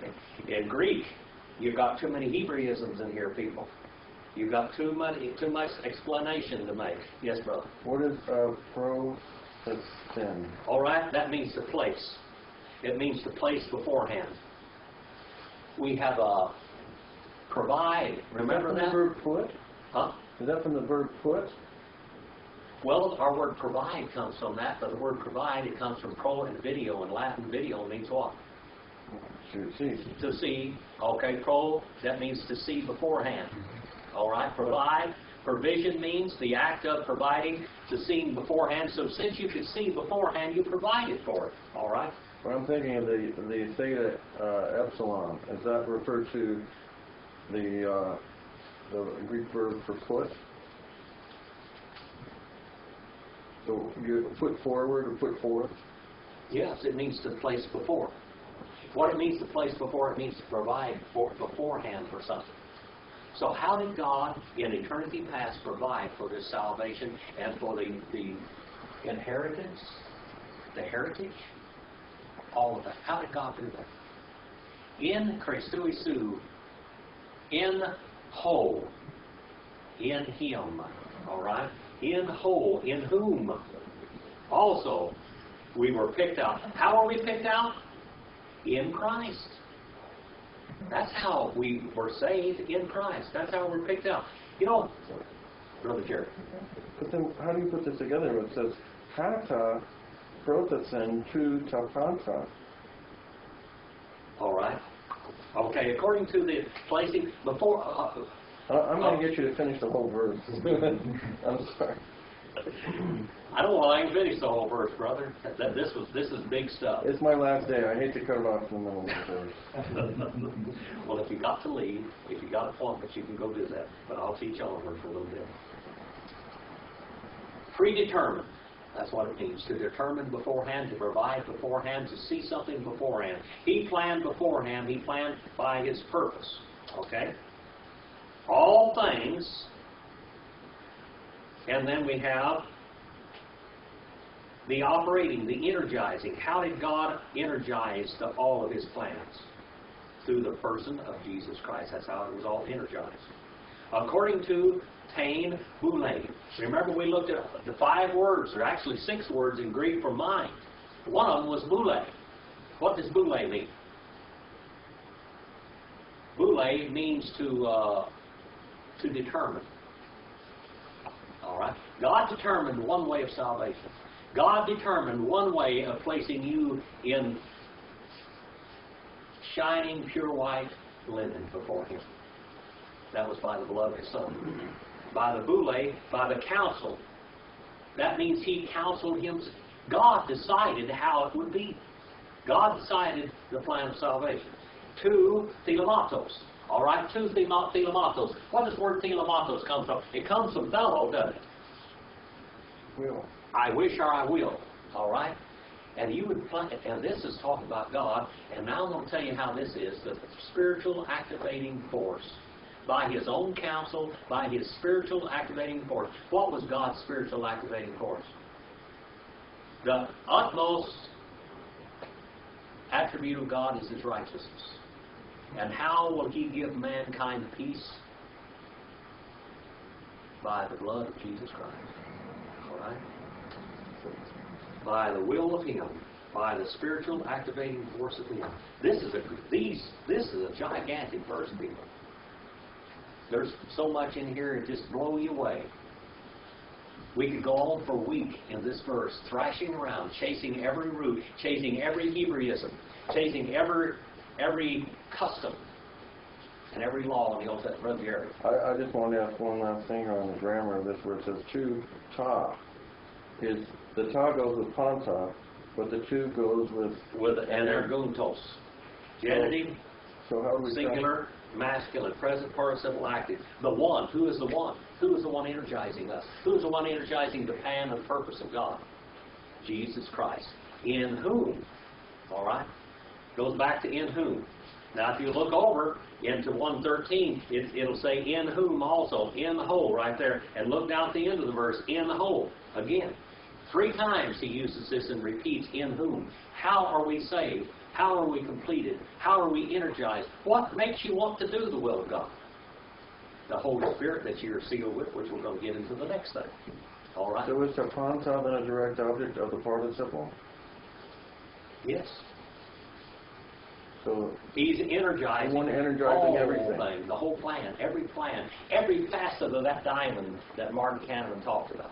in Greek, you've got too many Hebraisms in here, people. You've got too much explanation to make. Yes, brother? What is pro-sin? All right, that means to place. It means to place beforehand. We have a provide. Remember that? Is that from the verb put? Huh? Is that from the verb put? Well, our word provide comes from that, but the word provide, it comes from pro and video. In Latin, video means what? To see. To see. Okay, pro, that means to see beforehand. All right, provide. Provision means the act of providing, to seeing beforehand. So since you could see beforehand, you provided for it. All right? Well, I'm thinking of the theta epsilon. Is that referred to the Greek verb for put? So you put forward or put forth? Yes, it means to place before. What it means to place before, it means to provide beforehand for something. So how did God, in eternity past, provide for this salvation and for the inheritance, the heritage, all of that? How did God do that? In Christu, in whole, in Him, all right? In whole, in whom also we were picked out. How are we picked out? In Christ. That's how we were saved, in Christ. That's how we're picked out. You know, Brother Jerry. But then how do you put this together? It says, kata protasen tu tapanta. All right. Okay, according to the placing, before... I'm going to get you to finish the whole verse. I'm sorry. I don't want to finish the whole verse, brother. This is big stuff. It's my last day. I hate to cut it off in the middle of the verse. Well, if you got to leave, if you got a point, but you can go do that. But I'll teach on her for a little bit. Predetermined. That's what it means. To determine beforehand, to provide beforehand, to see something beforehand. He planned beforehand. He planned by His purpose. Okay? All things. And then we have the operating, the energizing. How did God energize all of His plans? Through the person of Jesus Christ. That's how it was all energized. According to Tain Boule. Remember we looked at the 5 words, or actually 6 words in Greek for mind. One of them was boule. What does boule mean? Boule means to determine. All right? God determined one way of salvation. God determined one way of placing you in shining, pure white linen before Him. That was by the blood of His Son. By the boule, by the counsel. That means He counseled Him. God decided how it would be. God decided the plan of salvation. 2 thelematos. All right, 2 thelematos. What does the word thelematos come from? It comes from bellow, doesn't it? Will. I wish or I will. All right? And you would find, and this is talking about God, and now I'm going to tell you how this is, the spiritual activating force. By His own counsel, by His spiritual activating force. What was God's spiritual activating force? The utmost attribute of God is His righteousness. And how will He give mankind peace? By the blood of Jesus Christ. All right? By the will of Him, by the spiritual activating force of Him. This is a gigantic verse, people. There's so much in here it just blow you away. We could go on for a week in this verse, thrashing around, chasing every root, chasing every Hebraism, chasing every every custom and every law in the Old Testament. Brother Gary. I just want to ask one last thing on the grammar of this, where it says two ta. Is the ta goes with panta, but the two goes with energuntos. Genitive, so how do we singular, masculine, present participle active. The one. Who is the one? Who is the one energizing us? Who is the one energizing the plan and purpose of God? Jesus Christ. In whom? All right? Goes back to in whom. Now, if you look over into 113, it'll say in whom also, in the whole, right there. And look down at the end of the verse, in the whole. Again, 3 times he uses this and repeats, in whom. How are we saved? How are we completed? How are we energized? What makes you want to do the will of God? The Holy Spirit that you're sealed with, which we're going to get into the next thing. All right? So is the panta then a direct object of the participle? Yes. So he's energizing, everything. Thing, the whole plan, every facet of that diamond that Martin Kahneman talked about.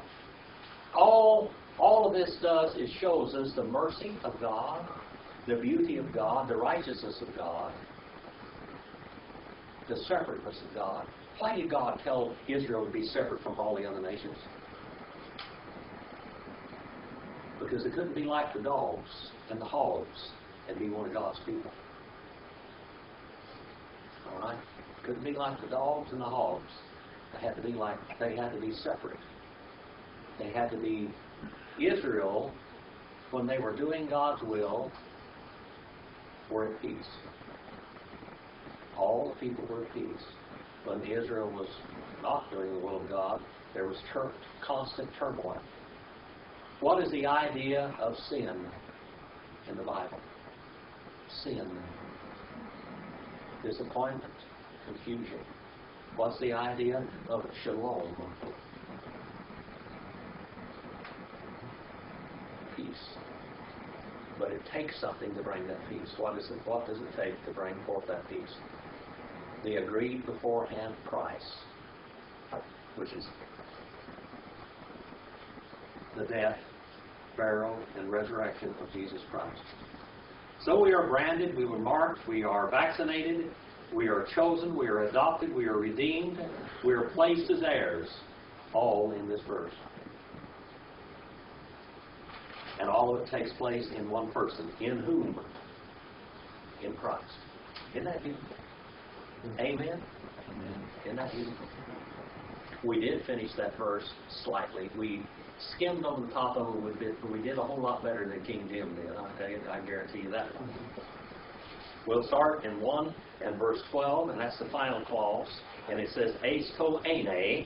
All of this does is shows us the mercy of God, the beauty of God, the righteousness of God, the separateness of God. Why did God tell Israel to be separate from all the other nations? Because they couldn't be like the dogs and the hogs and be one of God's people. All right? Couldn't be like the dogs and the hogs. They had to be separate. They had to be Israel, when they were doing God's will, were at peace. All the people were at peace. When Israel was not doing the will of God, there was constant turmoil. What is the idea of sin in the Bible? Sin. Disappointment. Confusion. What's the idea of shalom? Peace. But it takes something to bring that peace. What does it take to bring forth that peace? The agreed beforehand price, which is the death, burial, and resurrection of Jesus Christ. So we are branded, we were marked, we are vaccinated, we are chosen, we are adopted, we are redeemed, we are placed as heirs, all in this verse. And all of it takes place in one person. In whom? In Christ. Isn't that beautiful? Amen? Isn't that beautiful? We did finish that verse slightly. We skimmed over the top of it a bit, but we did a whole lot better than King Jim did. I guarantee you that. We'll start in 1 and verse 12, and that's the final clause. And it says, eis to ene,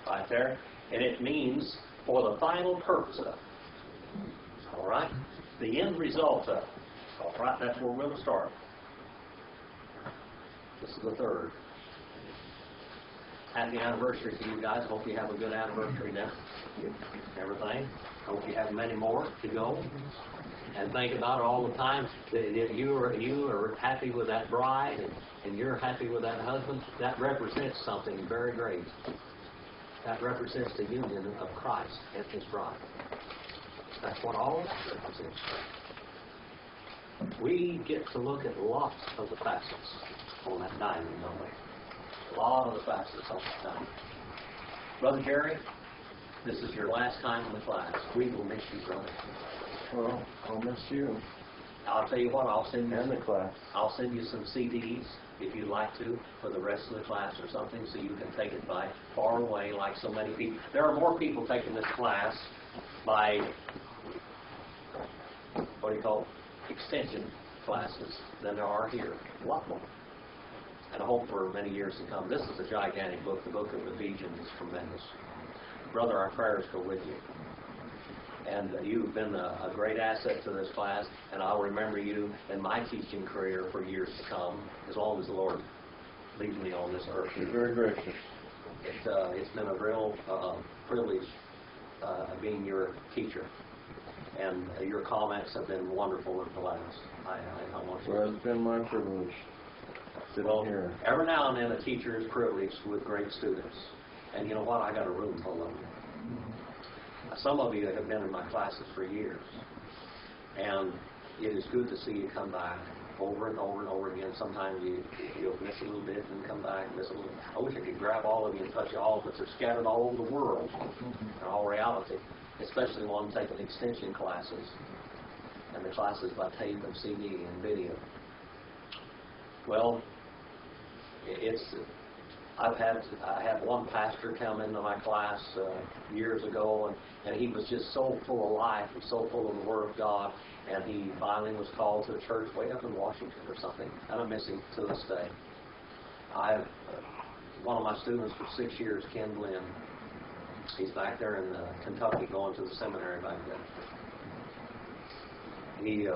right there. And it means for the final purpose of. All right? The end result of. All right? That's where we're going to start. This is the third. Happy anniversary to you guys. Hope you have a good anniversary now. Everything. Hope you have many more to go. And think about all the times that you are happy with that bride and you're happy with that husband. That represents something very great. That represents the union of Christ and His bride. That's what all of that represents. We get to look at lots of the facets on that diamond, don't we? A lot of the facets on that diamond. Brother Jerry, this is your last time in the class. We will miss you, brother. Well, I'll miss you. I'll tell you what, I'll send you the class. I'll send you some CDs if you'd like to for the rest of the class or something, so you can take it by far away like so many people. There are more people taking this class by extension classes than there are here. A lot more. And I hope for many years to come. This is a gigantic book. The book of Ephesians is tremendous. Brother, our prayers go with you. And you've been a great asset to this class, and I'll remember you in my teaching career for years to come, as long as the Lord leaves me on this earth. You're very gracious. It's been a real privilege being your teacher. And your comments have been wonderful in the class. I want you Well, it's been my privilege sitting here. Every now and then a teacher is privileged with great students. And you know what? I got a room full of them. Some of you have been in my classes for years. And it is good to see you come back over and over and over again. Sometimes you'll miss a little bit and come back, miss a little. I wish I could grab all of you and touch you all, but they're scattered all over the world in all reality, especially the one taking extension classes and the classes by tape and CD and video. Well, I had one pastor come into my class years ago, and he was just so full of life and so full of the Word of God, and he finally was called to a church way up in Washington or something, and I miss him to this day. I have one of my students for 6 years, Ken Glenn. He's back there in Kentucky going to the seminary back there. He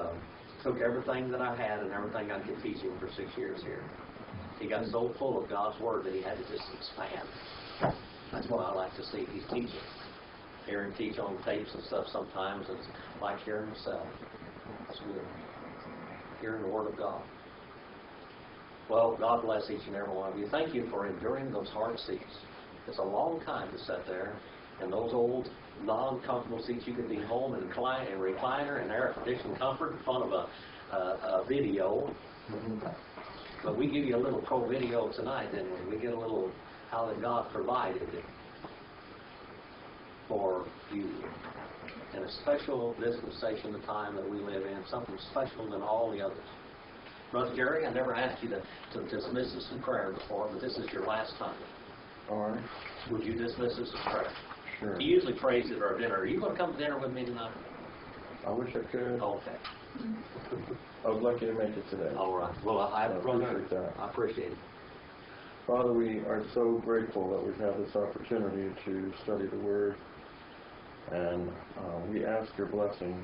took everything that I had and everything I could teach him for 6 years here. He got so full of God's Word that he had to just expand. That's what I like to see. He's teaching. Hear him teach on tapes and stuff sometimes. It's like hearing himself. It's good. Hearing the Word of God. Well, God bless each and every one of you. Thank you for enduring those hard seats. It's a long time to sit there in those old, non-comfortable seats. You could be home in recliner and air-conditioned comfort in front of a video. But we give you a little pro video tonight, didn't we? We get a little how that God provided it for you. In a special dispensation of time that we live in, something special than all the others. Brother Gary, I never asked you to dismiss us in prayer before, but this is your last time. All right. Would you dismiss us in prayer? Sure. He usually prays at our dinner. Are you going to come to dinner with me tonight? I wish I could. Okay. I was lucky to make it today. All right. Well, I appreciate that. I appreciate it. Father, we are so grateful that we've had this opportunity to study the Word, and we ask your blessing